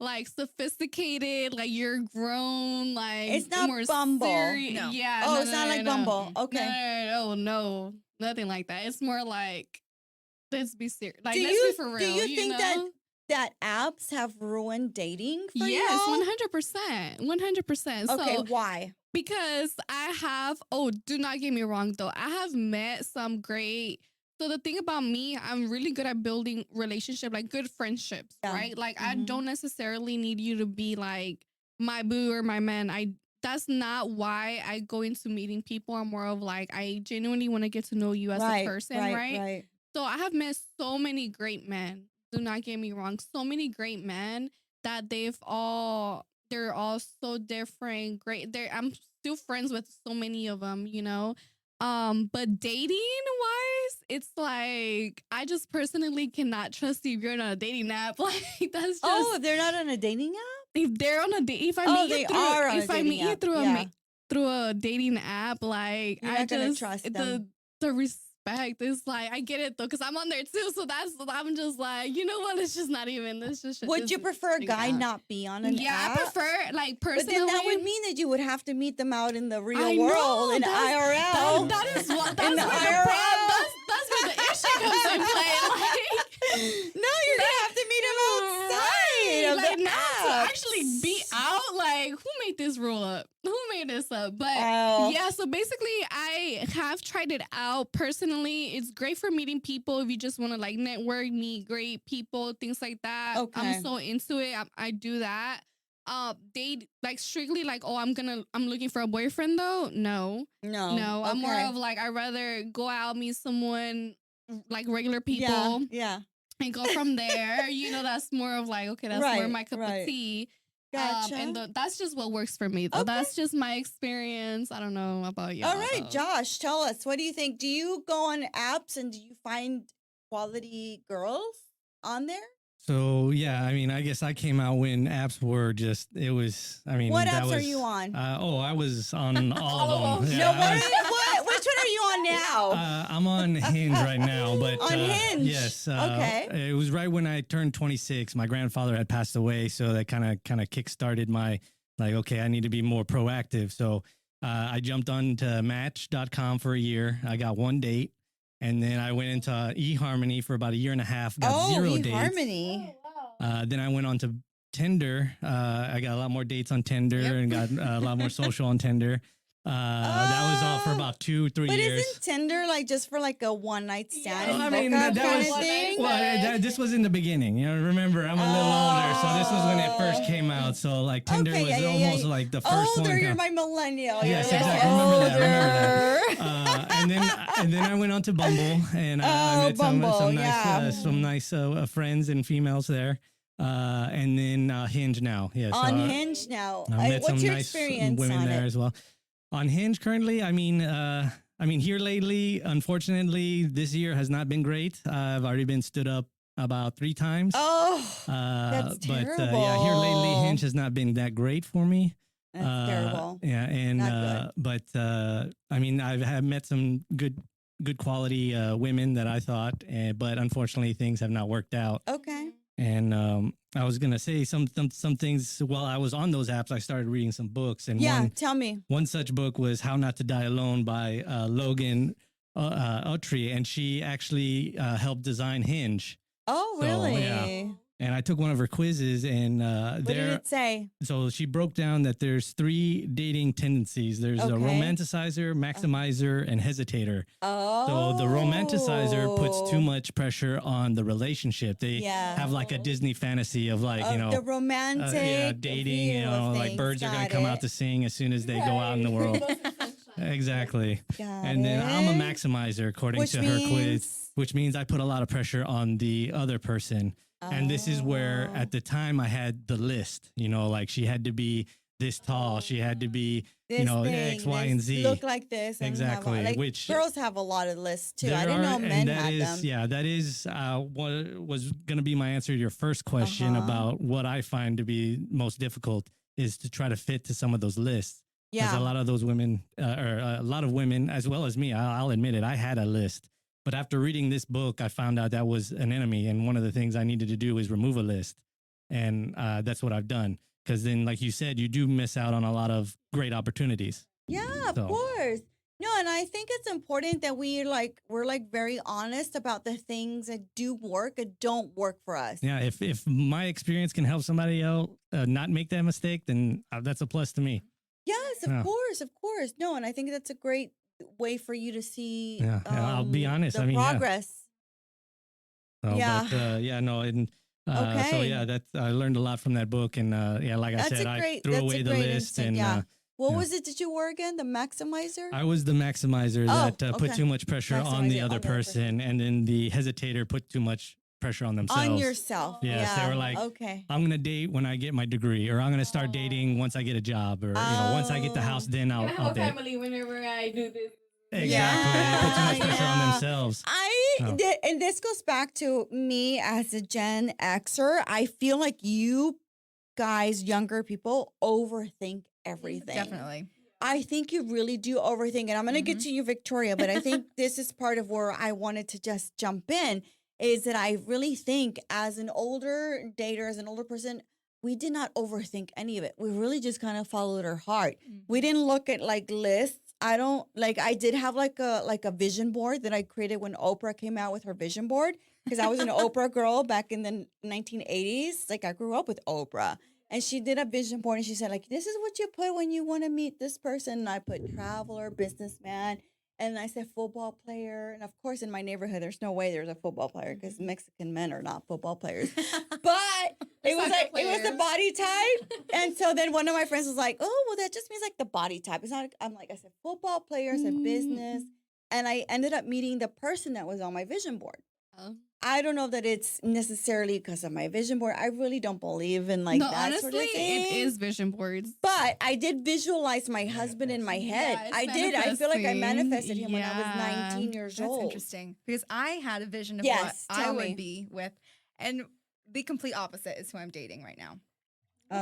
Speaker 2: like sophisticated, like you're grown, like
Speaker 1: It's not
Speaker 2: more
Speaker 1: Bumble.
Speaker 4: No.
Speaker 2: Yeah.
Speaker 1: Oh,
Speaker 2: no,
Speaker 1: it's
Speaker 2: no,
Speaker 1: not
Speaker 2: no,
Speaker 1: like
Speaker 2: no.
Speaker 1: Bumble. Okay.
Speaker 2: No, nothing like that. It's more like, let's be serious. Like,
Speaker 1: Do
Speaker 2: let's
Speaker 1: you
Speaker 2: be for real.
Speaker 1: do you think
Speaker 2: know?
Speaker 1: that apps have ruined dating for
Speaker 2: Yes,
Speaker 1: y'all?
Speaker 2: 100%. 100%.
Speaker 1: Okay,
Speaker 2: So,
Speaker 1: why?
Speaker 2: because I have, do not get me wrong though, I have met some great. So the thing about me, I'm really good at building relationship, like good friendships,
Speaker 1: Yeah.
Speaker 2: right? Like I
Speaker 1: Mhm.
Speaker 2: don't necessarily need you to be like my boo or my man. That's not why I go into meeting people. I'm more of like, I genuinely want to get to know you as a person, right?
Speaker 1: Right.
Speaker 2: So I have met so many great men. Do not get me wrong. So many great men that they're all so different. Great. I'm still friends with so many of them, you know. But dating wise, it's like I just personally cannot trust you if you're on a dating app. Like that's just
Speaker 1: Oh, they're not on a dating app?
Speaker 2: if they're on a date. If I
Speaker 1: Oh,
Speaker 2: meet
Speaker 1: they
Speaker 2: you through,
Speaker 1: are on a
Speaker 2: if I
Speaker 1: dating
Speaker 2: meet you
Speaker 1: app.
Speaker 2: through
Speaker 1: Yeah.
Speaker 2: through a dating app, like
Speaker 1: You're
Speaker 2: I
Speaker 1: not gonna
Speaker 2: just
Speaker 1: trust them.
Speaker 2: the respect is like I get it though because I'm on there too. So I'm just like, you know what? It's just not even. This just
Speaker 1: Would
Speaker 2: this
Speaker 1: you
Speaker 2: is
Speaker 1: prefer a
Speaker 2: thing
Speaker 1: guy
Speaker 2: out.
Speaker 1: not be on an
Speaker 2: Yeah,
Speaker 1: app?
Speaker 2: I prefer like
Speaker 1: But
Speaker 2: personally.
Speaker 1: then that would mean that you would have to meet them out in the real
Speaker 2: I
Speaker 1: world,
Speaker 2: know,
Speaker 1: in
Speaker 2: that's-
Speaker 1: IRL.
Speaker 2: That is what. That's
Speaker 1: In
Speaker 2: where
Speaker 1: the
Speaker 2: the
Speaker 1: IRL.
Speaker 2: problem. That's where the issue comes in play.
Speaker 1: No, you're gonna have to meet them outside of
Speaker 2: like
Speaker 1: the
Speaker 2: now
Speaker 1: app.
Speaker 2: to actually be out. Like who made this rule up? Who made this up? But
Speaker 1: Oh.
Speaker 2: yeah, so basically, I have tried it out personally. It's great for meeting people if you just want to like network, meet great people, things like that.
Speaker 1: Okay.
Speaker 2: I'm so into it. I do that. They like strictly like, oh, I'm looking for a boyfriend though. No,
Speaker 1: No.
Speaker 2: I'm more
Speaker 1: Okay.
Speaker 2: of like I'd rather go out meet someone like regular people
Speaker 1: Yeah.
Speaker 2: and go from there. You know, that's more of like okay, that's more
Speaker 1: Right,
Speaker 2: my cup
Speaker 1: right.
Speaker 2: of tea.
Speaker 1: Gotcha.
Speaker 2: And that's just what works for me, though.
Speaker 1: Okay.
Speaker 2: That's just my experience. I don't know about you.
Speaker 1: All right, Josh, tell us, what do you think? Do you go on apps and do you find quality girls on there?
Speaker 3: So yeah, I mean, I guess I came out when apps were just. It was. I mean,
Speaker 1: What
Speaker 3: that
Speaker 1: apps
Speaker 3: was,
Speaker 1: are you on?
Speaker 3: I was on all of them.
Speaker 1: No,
Speaker 3: I was-
Speaker 1: which one are you on now?
Speaker 3: I'm on Hinge right now, but
Speaker 1: On Hinge?
Speaker 3: yes.
Speaker 1: Okay.
Speaker 3: It was right when I turned 26. My grandfather had passed away, so that kind of kickstarted my like. Okay, I need to be more proactive. So I jumped on to Match.com for a year. I got one date, and then I went into eHarmony for about a year and a half. Got zero dates.
Speaker 1: eHarmony.
Speaker 3: Then I went on to Tinder. I got a lot more dates on Tinder and got a lot more social on Tinder. That was all for about 2-3
Speaker 1: But
Speaker 3: years.
Speaker 1: isn't Tinder like just for like a one night stand?
Speaker 3: Well, I
Speaker 1: and
Speaker 3: mean,
Speaker 1: hookup
Speaker 3: that
Speaker 1: kind
Speaker 3: was
Speaker 1: of thing?
Speaker 3: this was in the beginning. You know, remember I'm a little older, so this was when it first came out. So like Tinder
Speaker 1: Okay,
Speaker 3: was
Speaker 1: yeah.
Speaker 3: almost like the first
Speaker 1: Older,
Speaker 3: one.
Speaker 1: you're my millennial.
Speaker 3: Yes,
Speaker 1: You're
Speaker 3: exactly.
Speaker 1: older.
Speaker 3: Remember that. And then I went on to Bumble, and I met
Speaker 1: Bumble,
Speaker 3: some nice friends and females there. And then Hinge now. Yes,
Speaker 1: On Hinge now.
Speaker 3: I met
Speaker 1: What's
Speaker 3: some
Speaker 1: your
Speaker 3: nice
Speaker 1: experience
Speaker 3: women
Speaker 1: on
Speaker 3: there
Speaker 1: it?
Speaker 3: as well. On Hinge currently, I mean, here lately, unfortunately, this year has not been great. I've already been stood up about 3 times.
Speaker 1: Oh, that's
Speaker 3: But
Speaker 1: terrible.
Speaker 3: yeah, here lately, Hinge has not been that great for me.
Speaker 1: That's terrible.
Speaker 3: Yeah, and
Speaker 1: Not
Speaker 3: but I mean, have met some good quality women that I thought, but unfortunately, things have not worked out.
Speaker 1: Okay.
Speaker 3: And I was gonna say some things. While I was on those apps, I started reading some books, and
Speaker 1: Yeah, tell me.
Speaker 3: one such book was "How Not to Die Alone" by Logan Autry, and she actually helped design Hinge.
Speaker 1: Oh,
Speaker 3: So,
Speaker 1: really?
Speaker 3: yeah. And I took one of her quizzes, and
Speaker 1: What did
Speaker 3: there.
Speaker 1: it say?
Speaker 3: So she broke down that there's 3 dating tendencies. There's a
Speaker 1: Okay.
Speaker 3: romanticizer, maximizer, and hesitator.
Speaker 1: Oh.
Speaker 3: So the romanticizer puts too much pressure on the relationship. They
Speaker 1: Yeah.
Speaker 3: have like a Disney fantasy of like,
Speaker 1: the romantic
Speaker 3: dating,
Speaker 1: view of
Speaker 3: like
Speaker 1: things.
Speaker 3: birds are going
Speaker 1: Got
Speaker 3: to come
Speaker 1: it.
Speaker 3: out to sing as soon as they go out in the world. Exactly.
Speaker 1: Got
Speaker 3: And then I'm a
Speaker 1: it.
Speaker 3: maximizer according
Speaker 1: Which
Speaker 3: to her quiz,
Speaker 1: means-
Speaker 3: which means I put a lot of pressure on the other person. And this is where
Speaker 1: Oh.
Speaker 3: at the time I had the list, like she had to be this tall. She had to be,
Speaker 1: This thing,
Speaker 3: X, Y, and
Speaker 1: this
Speaker 3: Z.
Speaker 1: Look like this. And
Speaker 3: Exactly,
Speaker 1: Have like,
Speaker 3: which-
Speaker 1: girls have a lot of lists too.
Speaker 3: There
Speaker 1: I didn't know
Speaker 3: are-
Speaker 1: men
Speaker 3: and that
Speaker 1: had
Speaker 3: is-
Speaker 1: them.
Speaker 3: Yeah, that is what was going to be my answer to your first question
Speaker 1: Uh-huh.
Speaker 3: about what I find to be most difficult is to try to fit to some of those lists. Because
Speaker 1: Yeah.
Speaker 3: a lot of those women, or a lot of women, as well as me, I'll admit it, I had a list. But after reading this book, I found out that was an enemy. And one of the things I needed to do is remove a list. And that's what I've done. Because then, like you said, you do miss out on a lot of great opportunities.
Speaker 1: Yeah, of
Speaker 3: So-
Speaker 1: course. No, and I think it's important that we're like very honest about the things that do work and don't work for us.
Speaker 3: Yeah, if my experience can help somebody else not make that mistake, then that's a plus to me.
Speaker 1: Yes,
Speaker 3: Yeah.
Speaker 1: of course. No, and I think that's a great way for you to see.
Speaker 3: Yeah, I'll be honest,
Speaker 1: the
Speaker 3: I mean, yeah.
Speaker 1: progress.
Speaker 3: So,
Speaker 1: Yeah.
Speaker 3: But no, and so
Speaker 1: Okay.
Speaker 3: yeah, that I learned a lot from that book, and yeah, like I said, I threw away the list,
Speaker 1: instinct,
Speaker 3: and
Speaker 1: yeah. What
Speaker 3: yeah.
Speaker 1: was it that you were again? The maximizer?
Speaker 3: I was the maximizer
Speaker 1: Oh,
Speaker 3: that put
Speaker 1: okay.
Speaker 3: too much pressure on the
Speaker 1: Maximizer
Speaker 3: other person, and then the hesitator put too much pressure on themselves.
Speaker 1: On yourself.
Speaker 3: Yes,
Speaker 1: yeah.
Speaker 3: they were like,
Speaker 1: okay.
Speaker 3: I'm gonna date when I get my degree, or I'm gonna start dating once I get a job, or once I get the house, then
Speaker 2: I have
Speaker 3: I'll
Speaker 2: a
Speaker 3: date.
Speaker 2: family whenever I do this.
Speaker 3: Exactly, they put too much pressure on
Speaker 1: Yeah.
Speaker 3: themselves. Oh.
Speaker 1: And this goes back to me as a Gen Xer. I feel like you guys, younger people, overthink everything.
Speaker 4: Definitely.
Speaker 1: I think you really do overthink. And I'm going to get to you, Victoria, but I think this is part of where I wanted to just jump in is that I really think as an older dater, as an older person, we did not overthink any of it. We really just kind of followed our heart. We didn't look at like lists. I did have like a vision board that I created when Oprah came out with her vision board because I was an Oprah girl back in the 1980s. Like I grew up with Oprah. And she did a vision board and she said, like, this is what you put when you want to meet this person. And I put traveler, businessman, and I said football player. And of course, in my neighborhood, there's no way there's a football player because Mexican men are not football players. But it was like, it was the body type. And so then one of my friends was like, oh, well, that just means like the body type. It's not, I'm like, I said football player, I said business. And I ended up meeting the person that was on my vision board.
Speaker 2: Oh.
Speaker 1: I don't know that it's necessarily because of my vision board. I really don't believe in like
Speaker 2: No,
Speaker 1: that
Speaker 2: honestly,
Speaker 1: sort of thing.
Speaker 2: it is vision boards.
Speaker 1: But I did visualize my husband in my head.
Speaker 2: Yeah, it's
Speaker 1: I did. I feel like I
Speaker 2: manifesting.
Speaker 1: manifested him when I was
Speaker 2: Yeah.
Speaker 1: 19 years
Speaker 4: That's
Speaker 1: old.
Speaker 4: interesting because I had a vision of
Speaker 1: Yes,
Speaker 4: what I
Speaker 1: tell
Speaker 4: would
Speaker 1: me.
Speaker 4: be with, and the complete opposite is who I'm dating right now.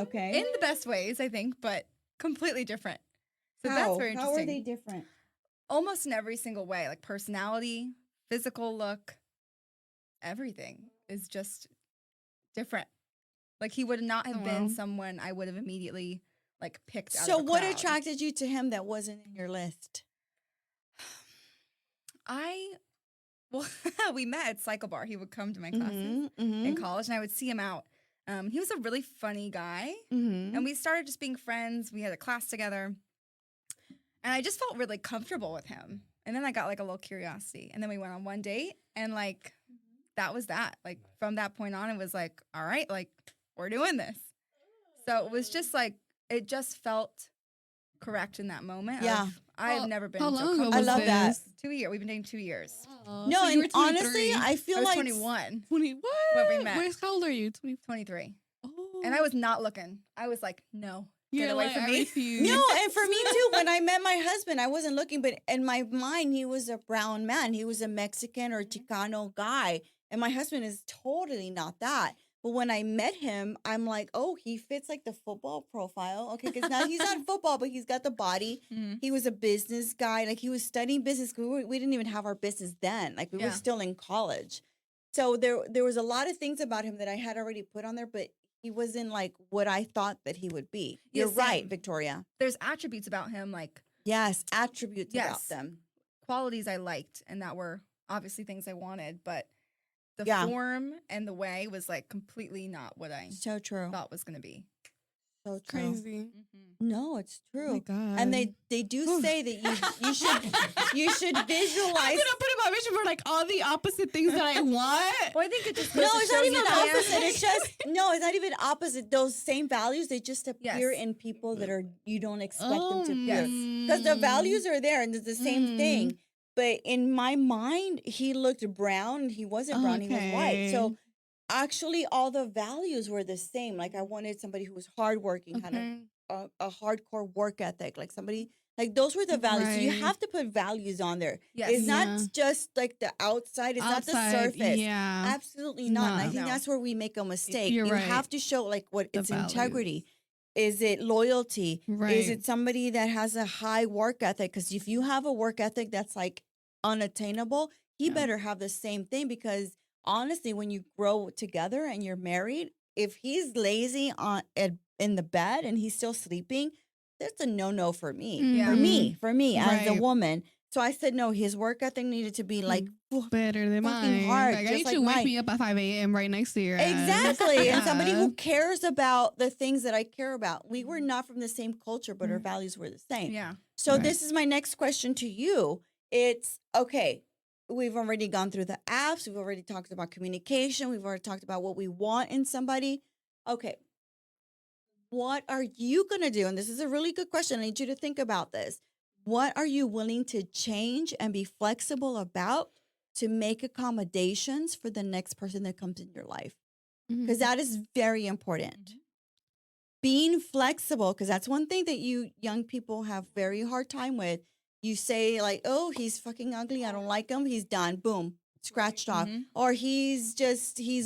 Speaker 1: Okay.
Speaker 4: In the best ways, I think, but completely different. So
Speaker 1: How?
Speaker 4: that's very
Speaker 1: How
Speaker 4: interesting.
Speaker 1: are they different?
Speaker 4: Almost in every single way, like personality, physical look, everything is just different. Like he would not have
Speaker 2: Oh,
Speaker 4: been
Speaker 2: wow.
Speaker 4: someone I would have immediately like picked out
Speaker 1: So
Speaker 4: of a
Speaker 1: what
Speaker 4: crowd.
Speaker 1: attracted you to him that wasn't in your list?
Speaker 4: We met at Cycle Bar. He would come to my classes
Speaker 1: Mm-hmm,
Speaker 4: in college, and I would see him out. He was a really funny guy,
Speaker 1: mm-hmm.
Speaker 4: and we started just being friends. We had a class together, and I just felt really comfortable with him. And then I got like a little curiosity, and then we went on one date, and like that was that. Like from that point on, it was like, all right, like we're doing this. So it was just like it just felt correct in that moment.
Speaker 1: Yeah.
Speaker 4: I've never been
Speaker 2: How
Speaker 4: so
Speaker 2: long ago
Speaker 4: comfortable.
Speaker 1: I
Speaker 2: was
Speaker 1: love that.
Speaker 2: this?
Speaker 4: 2 years. We've been dating 2 years.
Speaker 2: Oh,
Speaker 1: No,
Speaker 2: so you were
Speaker 1: and honestly,
Speaker 2: 23.
Speaker 1: I feel
Speaker 4: I was
Speaker 1: like
Speaker 4: 21,
Speaker 2: 20. What?
Speaker 4: when we met.
Speaker 2: Where's how old are you? 20.
Speaker 4: 23.
Speaker 2: Oh.
Speaker 4: And I was not looking. I was like, no,
Speaker 2: You're
Speaker 4: get away
Speaker 2: like,
Speaker 4: from
Speaker 2: I
Speaker 4: me.
Speaker 2: refuse.
Speaker 1: No, and for me too, when I met my husband, I wasn't looking, but in my mind, he was a brown man. He was a Mexican or Chicano guy. And my husband is totally not that. But when I met him, I'm like, oh, he fits like the football profile. Okay, because now he's not football, but he's got the body.
Speaker 4: Mhm.
Speaker 1: He was a business guy. Like he was studying business. We didn't even have our business then. Like we were
Speaker 4: Yeah.
Speaker 1: still in college. So there was a lot of things about him that I had already put on there, but he wasn't like what I thought that he would be.
Speaker 4: Yeah,
Speaker 1: You're right,
Speaker 4: same.
Speaker 1: Victoria.
Speaker 4: There's attributes about him, like
Speaker 1: Yes, attributes about
Speaker 4: Yes.
Speaker 1: them.
Speaker 4: qualities I liked, and that were obviously things I wanted, but the
Speaker 1: Yeah.
Speaker 4: form and the way was like completely not what I
Speaker 1: So true.
Speaker 4: thought was going to be.
Speaker 1: So true.
Speaker 2: Crazy.
Speaker 1: No, it's
Speaker 2: Oh
Speaker 1: true.
Speaker 2: my god.
Speaker 1: And they do say that you should
Speaker 2: I'm
Speaker 1: visualize.
Speaker 2: gonna put in my vision board like all the opposite things that I want.
Speaker 4: Well, I think it just
Speaker 1: No,
Speaker 4: goes to
Speaker 1: it's
Speaker 4: show
Speaker 1: not
Speaker 4: you
Speaker 1: even
Speaker 4: that-
Speaker 1: opposite. It's just no, it's not even opposite. Those same values, they just appear
Speaker 4: Yes.
Speaker 1: in people that are you don't expect them to
Speaker 4: yes.
Speaker 1: appear. Because the values are there and it's the same thing. But in my mind, he looked brown and he wasn't brown, he was white. So
Speaker 2: Okay.
Speaker 1: actually all the values were the same. Like I wanted somebody who was hardworking, had
Speaker 2: Okay.
Speaker 1: a hardcore work ethic, like somebody like those were the values. So you
Speaker 2: Right.
Speaker 1: have to put values on there.
Speaker 4: Yes.
Speaker 1: It's
Speaker 2: Yeah.
Speaker 1: not just like the outside, it's not the
Speaker 2: Outside,
Speaker 1: surface.
Speaker 2: Yeah.
Speaker 1: Absolutely not. And I
Speaker 2: No.
Speaker 1: think
Speaker 4: No.
Speaker 1: that's where we make a mistake.
Speaker 2: You're
Speaker 1: You
Speaker 2: right.
Speaker 1: have to show like what
Speaker 2: The
Speaker 1: it's integrity. Is it loyalty?
Speaker 2: Right.
Speaker 1: Is it somebody that has a high work ethic? Because if you have a work ethic that's like unattainable, he
Speaker 2: Yeah.
Speaker 1: better have the same thing because honestly, when you grow together and you're married, if he's lazy in the bed and he's still sleeping, that's a no for me.
Speaker 2: Mhm.
Speaker 1: For me as a
Speaker 2: Right.
Speaker 1: woman. So I said no. His work ethic needed to be like
Speaker 2: Better than
Speaker 1: fucking
Speaker 2: mine.
Speaker 1: hard,
Speaker 2: Like I
Speaker 1: just
Speaker 2: need
Speaker 1: like
Speaker 2: you to wake
Speaker 1: mine.
Speaker 2: me up at 5 a.m. right next to your ass.
Speaker 1: Exactly. And somebody
Speaker 2: Yeah.
Speaker 1: who cares about the things that I care about. We were not from the same culture, but our
Speaker 2: Mm.
Speaker 1: values were the same.
Speaker 4: Yeah.
Speaker 1: So
Speaker 2: Right.
Speaker 1: this is my next question to you. It's okay. We've already gone through the apps. We've already talked about communication. We've already talked about what we want in somebody. Okay. What are you going to do? And this is a really good question. I need you to think about this. What are you willing to change and be flexible about to make accommodations for the next person that comes in your life? Because
Speaker 2: Mhm.
Speaker 1: that is very important. Being flexible, because that's one thing that you young people have very hard time with. You say like, oh, he's fucking ugly. I don't like him. He's done. Boom. Scratched off.
Speaker 4: Mhm.
Speaker 1: Or he's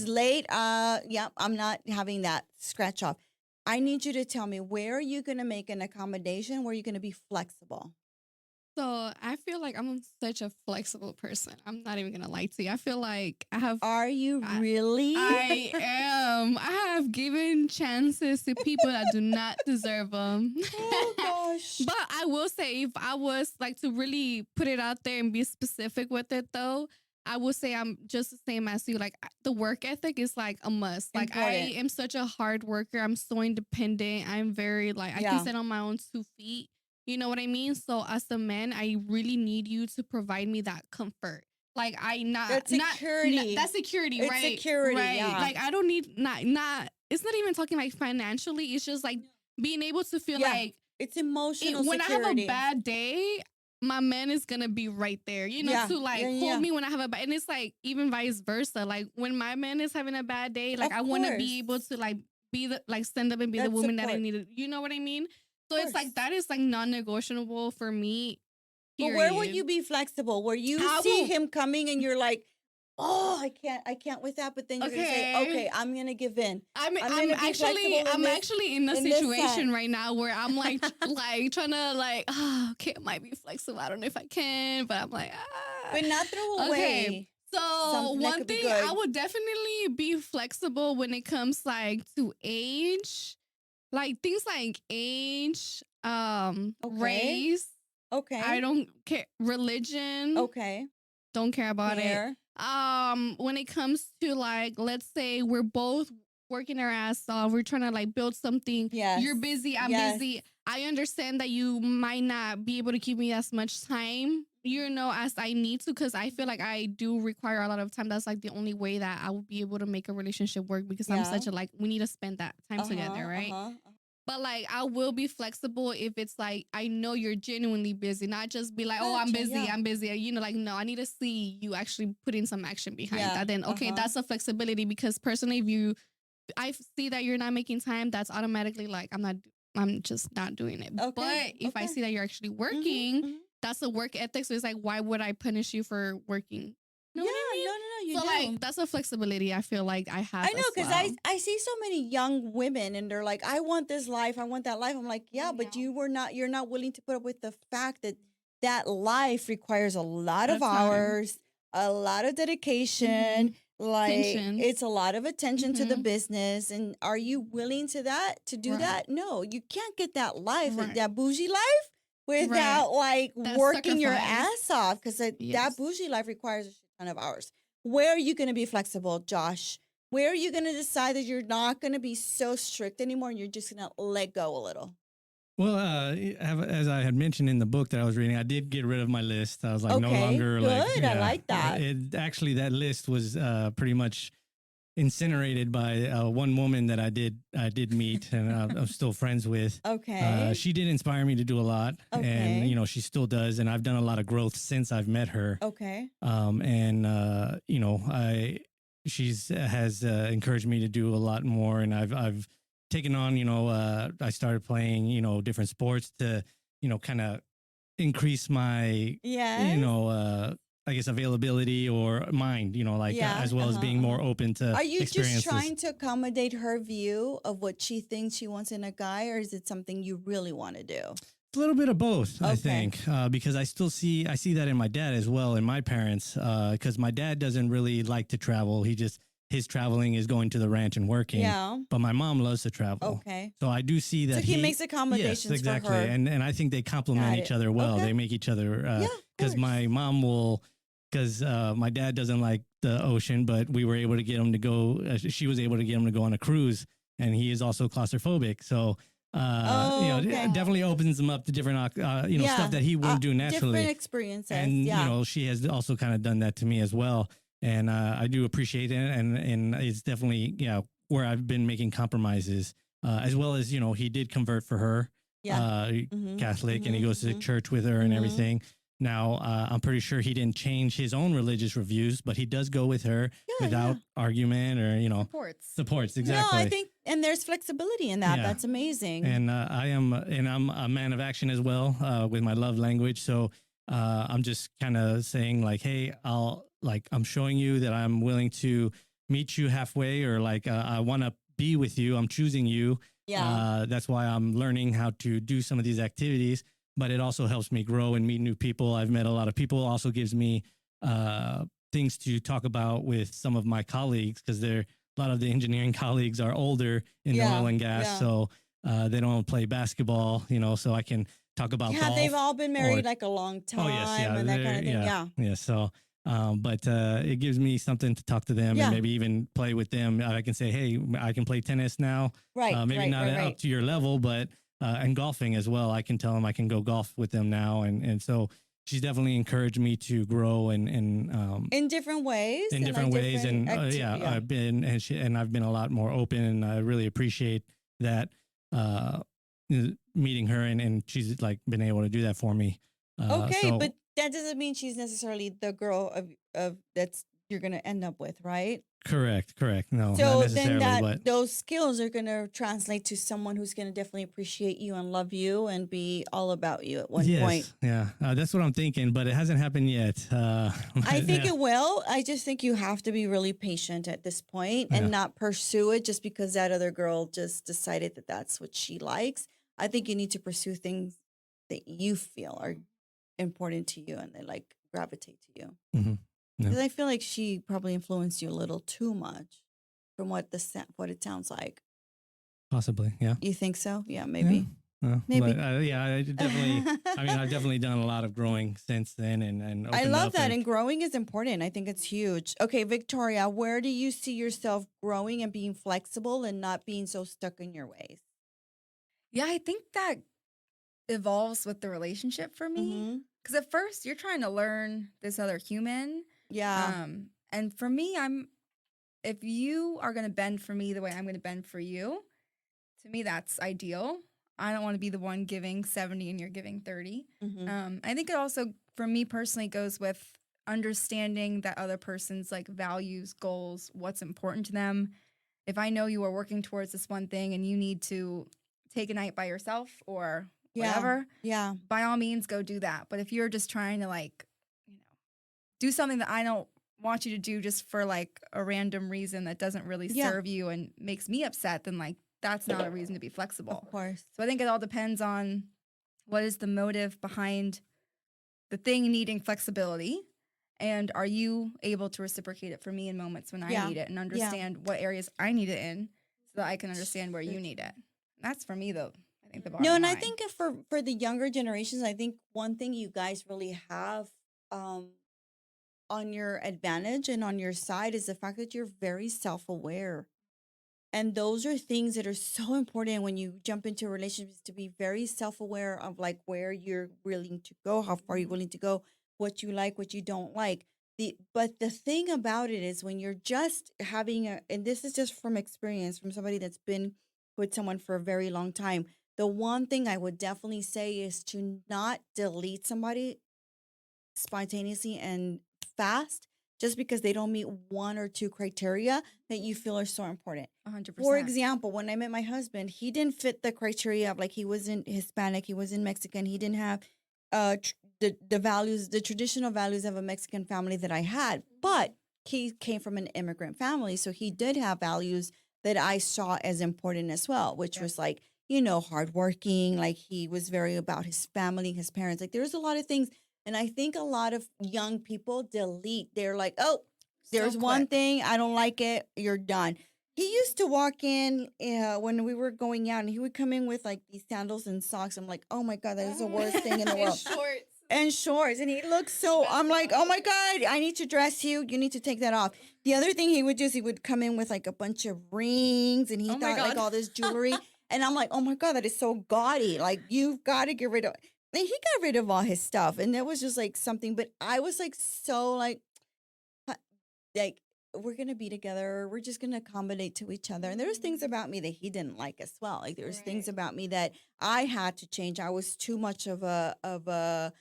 Speaker 1: late. Yeah, I'm not having that scratch off. I need you to tell me, where are you going to make an accommodation? Where are you going to be flexible?
Speaker 2: So I feel like I'm such a flexible person. I'm not even gonna lie to you. I feel like I have.
Speaker 1: Are you
Speaker 2: I-
Speaker 1: really?
Speaker 2: I am. I have given chances to people that do not deserve them.
Speaker 1: Oh gosh.
Speaker 2: But I will say, if I was like to really put it out there and be specific with it, though, I will say I'm just the same as you. Like the work ethic is like a must. Like I
Speaker 1: Important.
Speaker 2: am such a hard worker. I'm so independent. I'm very like I
Speaker 1: Yeah.
Speaker 2: can stand on my own 2 feet. You know what I mean? So as a man, I really need you to provide me that comfort. Like I not
Speaker 1: That's
Speaker 2: not-
Speaker 1: security.
Speaker 2: that's security,
Speaker 1: It's
Speaker 2: right?
Speaker 1: security,
Speaker 2: right.
Speaker 1: yeah.
Speaker 2: Like I don't need not. It's not even talking like financially. It's just like being able to feel
Speaker 1: Yeah.
Speaker 2: like
Speaker 1: It's emotional
Speaker 2: when I
Speaker 1: security.
Speaker 2: have a bad day, my man is gonna be right there, you know,
Speaker 1: Yeah,
Speaker 2: to like
Speaker 1: yeah,
Speaker 2: hold
Speaker 1: yeah.
Speaker 2: me when I have a bad. And it's like even vice versa. Like when my man is having a bad day, like
Speaker 1: Of
Speaker 2: I want to
Speaker 1: course.
Speaker 2: be able to like be the like stand up and be the
Speaker 1: That
Speaker 2: woman that I
Speaker 1: support.
Speaker 2: needed. You know what I mean? So
Speaker 1: Of
Speaker 2: it's like
Speaker 1: course.
Speaker 2: that is like non-negotiable for me.
Speaker 1: But where will
Speaker 2: Period.
Speaker 1: you be flexible? Where you
Speaker 2: I
Speaker 1: see
Speaker 2: will-
Speaker 1: him coming and you're like, oh, I can't with that. But then you're gonna say,
Speaker 2: Okay.
Speaker 1: okay, I'm gonna give in.
Speaker 2: I'm
Speaker 1: I'm gonna be flexible in
Speaker 2: I'm
Speaker 1: this-
Speaker 2: actually in a
Speaker 1: in this
Speaker 2: situation
Speaker 1: sense.
Speaker 2: right now where I'm like like trying to like okay, I might be flexible. I don't know if I can, but I'm like
Speaker 1: But not throw
Speaker 2: Okay.
Speaker 1: away.
Speaker 2: So
Speaker 1: something that
Speaker 2: one
Speaker 1: could be
Speaker 2: thing I
Speaker 1: good.
Speaker 2: would definitely be flexible when it comes like to age, like things like age,
Speaker 1: Okay.
Speaker 2: race.
Speaker 1: Okay.
Speaker 2: I don't care. Religion.
Speaker 1: Okay.
Speaker 2: Don't care about it.
Speaker 1: Fair.
Speaker 2: When it comes to like, let's say we're both working our ass off, we're trying to like build something.
Speaker 1: Yes.
Speaker 2: You're busy, I'm
Speaker 1: Yes.
Speaker 2: busy. I understand that you might not be able to give me as much time, you know, as I need to, because I feel like I do require a lot of time. That's like the only way that I will be able to make a relationship work, because I'm
Speaker 1: Yeah.
Speaker 2: such a like, we need to spend that time together, right? But like, I will be flexible if it's like, I know you're genuinely busy, not just be like, oh, I'm
Speaker 1: Gotcha,
Speaker 2: busy,
Speaker 1: yeah.
Speaker 2: I'm busy. You know, like, no, I need to see you actually putting some action behind
Speaker 1: Yeah,
Speaker 2: that. Then, okay, that's a flexibility, because personally, if I see that you're not making time, that's automatically like, I'm just not doing it.
Speaker 1: Okay,
Speaker 2: But if I
Speaker 1: okay.
Speaker 2: see that you're actually working, that's a work ethic. So it's like, why would I punish you for working? Know
Speaker 1: Yeah,
Speaker 2: what I mean?
Speaker 1: no, you
Speaker 2: So
Speaker 1: do.
Speaker 2: like, that's a flexibility I feel like I have.
Speaker 1: I know,
Speaker 2: because
Speaker 1: because I see so many young women and they're like, I want this life, I want that life. I'm like, yeah, but you're not willing to put up with the fact that that life requires a lot of
Speaker 2: Of time.
Speaker 1: hours, a lot of dedication, like
Speaker 2: Attention.
Speaker 1: it's a lot of attention to the
Speaker 2: Mhm.
Speaker 1: business. And are you willing to do
Speaker 2: Right.
Speaker 1: that? No, you can't get that life,
Speaker 2: Right.
Speaker 1: that bougie life, without like
Speaker 2: That
Speaker 1: working your
Speaker 2: sacrifice.
Speaker 1: ass off, because that
Speaker 2: Yes.
Speaker 1: bougie life requires a shit ton of hours. Where are you going to be flexible, Josh? Where are you going to decide that you're not going to be so strict anymore and you're just going to let go a little?
Speaker 3: Well, as I had mentioned in the book that I was reading, I did get rid of my list. I was like, no
Speaker 1: Okay,
Speaker 3: longer like.
Speaker 1: good. I like that.
Speaker 3: Actually, that list was pretty much incinerated by one woman that I did meet and I'm still friends with.
Speaker 1: Okay.
Speaker 3: She did inspire me to do a lot,
Speaker 1: Okay.
Speaker 3: and you know she still does, and I've done a lot of growth since I've met her.
Speaker 1: Okay.
Speaker 3: You know, she's has encouraged me to do a lot more, and I've taken on, you know, I started playing, you know, different sports to, you know, kind of increase my,
Speaker 1: Yes.
Speaker 3: you know, I guess availability or mind, you know, like
Speaker 1: Yeah,
Speaker 3: as well as being more open to
Speaker 1: Are you
Speaker 3: experiences.
Speaker 1: just trying to accommodate her view of what she thinks she wants in a guy, or is it something you really want to do?
Speaker 3: A little bit of both, I
Speaker 1: Okay.
Speaker 3: think, because I see that in my dad as well, and my parents, because my dad doesn't really like to travel. his traveling is going to the ranch and working.
Speaker 1: Yeah.
Speaker 3: But my mom loves to travel.
Speaker 1: Okay.
Speaker 3: So I do see that
Speaker 1: So he makes accommodations
Speaker 3: yes, exactly.
Speaker 1: for her.
Speaker 3: And I think they complement
Speaker 1: Got
Speaker 3: each
Speaker 1: it.
Speaker 3: other well.
Speaker 1: Okay.
Speaker 3: They make each other, because
Speaker 1: course.
Speaker 3: my mom will, because my dad doesn't like the ocean, but we were able to get him to go, she was able to get him to go on a cruise, and he is also claustrophobic. So, it definitely opens him up to different, stuff that he wouldn't do naturally.
Speaker 1: Different experiences.
Speaker 3: And, she has also kind of done that to me as well. And I do appreciate it. And it's definitely, where I've been making compromises, as well as, he did convert for her, Catholic, and he goes to church with her and everything. Now, I'm pretty sure he didn't change his own religious reviews, but he does go with her without argument or, supports. Exactly.
Speaker 1: No, I think, and there's flexibility in that.
Speaker 3: Yeah.
Speaker 1: That's amazing.
Speaker 3: And I'm a man of action as well, with my love language. So I'm just kind of saying like, hey, I'm showing you that I'm willing to meet you halfway, or like, I want to be with you. I'm choosing you.
Speaker 1: Yeah.
Speaker 3: That's why I'm learning how to do some of these activities, but it also helps me grow and meet new people. I've met a lot of people. Also gives me things to talk about with some of my colleagues, because a lot of the engineering colleagues are older in the oil and gas. So they don't play basketball, so I can talk about golf.
Speaker 1: They've all been married like a long time.
Speaker 3: Oh, yes,
Speaker 1: and that kind of thing.
Speaker 3: Yeah. So, but it gives me something to talk to them and maybe even play with them. I can say, hey, I can play tennis now.
Speaker 1: Right.
Speaker 3: Maybe not up to your level, but and golfing as well. I can tell them I can go golf with them now. And so she's definitely encouraged me to grow and
Speaker 1: in different ways.
Speaker 3: In different ways. And I've been, I've been a lot more open, and I really appreciate that, meeting her, and she's like been able to do that for me.
Speaker 1: But that doesn't mean she's necessarily the girl of that's you're going to end up with, right?
Speaker 3: Correct. No,
Speaker 1: so
Speaker 3: not necessarily,
Speaker 1: then those skills are going to translate to someone who's going to definitely appreciate you and love you and be all about you at one point.
Speaker 3: Yeah, that's what I'm thinking, but it hasn't happened yet.
Speaker 1: I think it will. I just think you have to be really patient at this point and not pursue it just because that other girl just decided that that's what she likes. I think you need to pursue things that you feel are important to you and they like gravitate to you.
Speaker 3: Mm-hmm.
Speaker 1: Because I feel like she probably influenced you a little too much from what it sounds like.
Speaker 3: Possibly, yeah.
Speaker 1: You think so? Yeah, maybe.
Speaker 3: Maybe. But, I definitely, I've definitely done a lot of growing since then. And
Speaker 1: I love that. And growing is important. I think it's huge. Okay, Victoria, where do you see yourself growing and being flexible and not being so stuck in your ways?
Speaker 4: Yeah, I think that evolves with the relationship for me. Because at first you're trying to learn this other human.
Speaker 1: Yeah.
Speaker 4: And for me, if you are going to bend for me the way I'm going to bend for you, to me, that's ideal. I don't want to be the one giving 70 and you're giving 30. I think it also, for me personally, goes with understanding that other person's like values, goals, what's important to them. If I know you are working towards this one thing and you need to take a night by yourself or whatever, by all means, go do that. But if you're just trying to do something that I don't want you to do just for like a random reason that doesn't really serve you and makes me upset, then like that's not a reason to be flexible.
Speaker 1: Of course.
Speaker 4: So I think it all depends on what is the motive behind the thing needing flexibility, and are you able to reciprocate it for me in moments when I need it and understand what areas I need it in so that I can understand where you need it. That's for me though. I think the bottom line.
Speaker 1: I think for the younger generations, I think one thing you guys really have on your advantage and on your side is the fact that you're very self-aware. And those are things that are so important when you jump into relationships, to be very self-aware of like where you're willing to go, how far you're willing to go, what you like, what you don't like. But the thing about it is when you're just having and this is just from experience, from somebody that's been with someone for a very long time, the one thing I would definitely say is to not delete somebody spontaneously and fast just because they don't meet one or two criteria that you feel are so important.
Speaker 4: 100%.
Speaker 1: For example, when I met my husband, he didn't fit the criteria of like he wasn't Hispanic, he wasn't Mexican, he didn't have the values, the traditional values of a Mexican family that I had, but he came from an immigrant family, so he did have values that I saw as important as well, which was like, hardworking, like he was very about his family, his parents, like there's a lot of things. And I think a lot of young people delete. They're like, oh, There's one thing I don't like it. You're done. He used to walk in when we were going out, and he would come in with like these sandals and socks. I'm like, oh my God, that is the worst thing in the world. Shorts. And he looks so, I'm like, oh my God, I need to dress you. You need to take that off. The other thing he would do is he would come in with like a bunch of rings, and he thought like all this jewelry. And I'm like, oh my God, that is so gaudy. Like, you've got to get rid of. And he got rid of all his stuff. And that was just like something. But I was like, so like we're going to be together. We're just going to accommodate to each other. And there's things about me that he didn't like as well. Like, there's things about me that I had to change. I was too much of a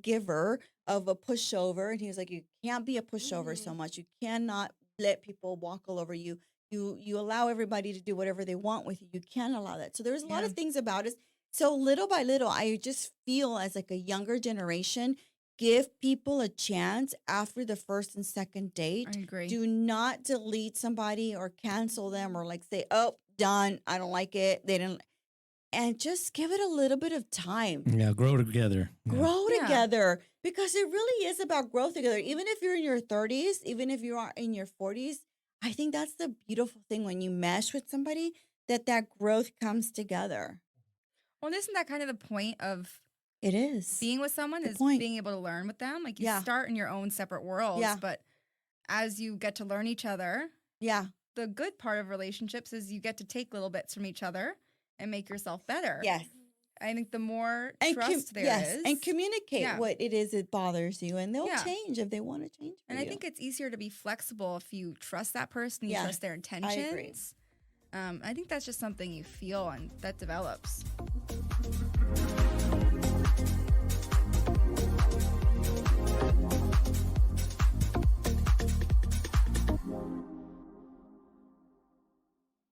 Speaker 1: giver, of a pushover. And he was like, you can't be a pushover so much. You cannot let people walk all over you. You allow everybody to do whatever they want with you. You can't allow that. So there's a lot of things about us. So little by little, I just feel as like a younger generation, give people a chance after the first and second date.
Speaker 4: I agree.
Speaker 1: Do not delete somebody or cancel them or like say, oh, done. I don't like it. They didn't. And just give it a little bit of time.
Speaker 3: Yeah, grow together.
Speaker 1: Grow together, because it really is about growth together. Even if you're in your 30s, even if you are in your 40s, I think that's the beautiful thing when you mesh with somebody, that growth comes together.
Speaker 4: Well, isn't that kind of the point of
Speaker 1: it is
Speaker 4: being with someone is being able to learn with them? Like, you start in your own separate worlds, but as you get to learn each other, the good part of relationships is you get to take little bits from each other and make yourself better.
Speaker 1: Yes.
Speaker 4: I think the more trust there is.
Speaker 1: And communicate what it is that bothers you, and they'll change if they want to change.
Speaker 4: And I think it's easier to be flexible if you trust that person, you trust their intentions.
Speaker 1: I agree.
Speaker 4: I think that's just something you feel and that develops.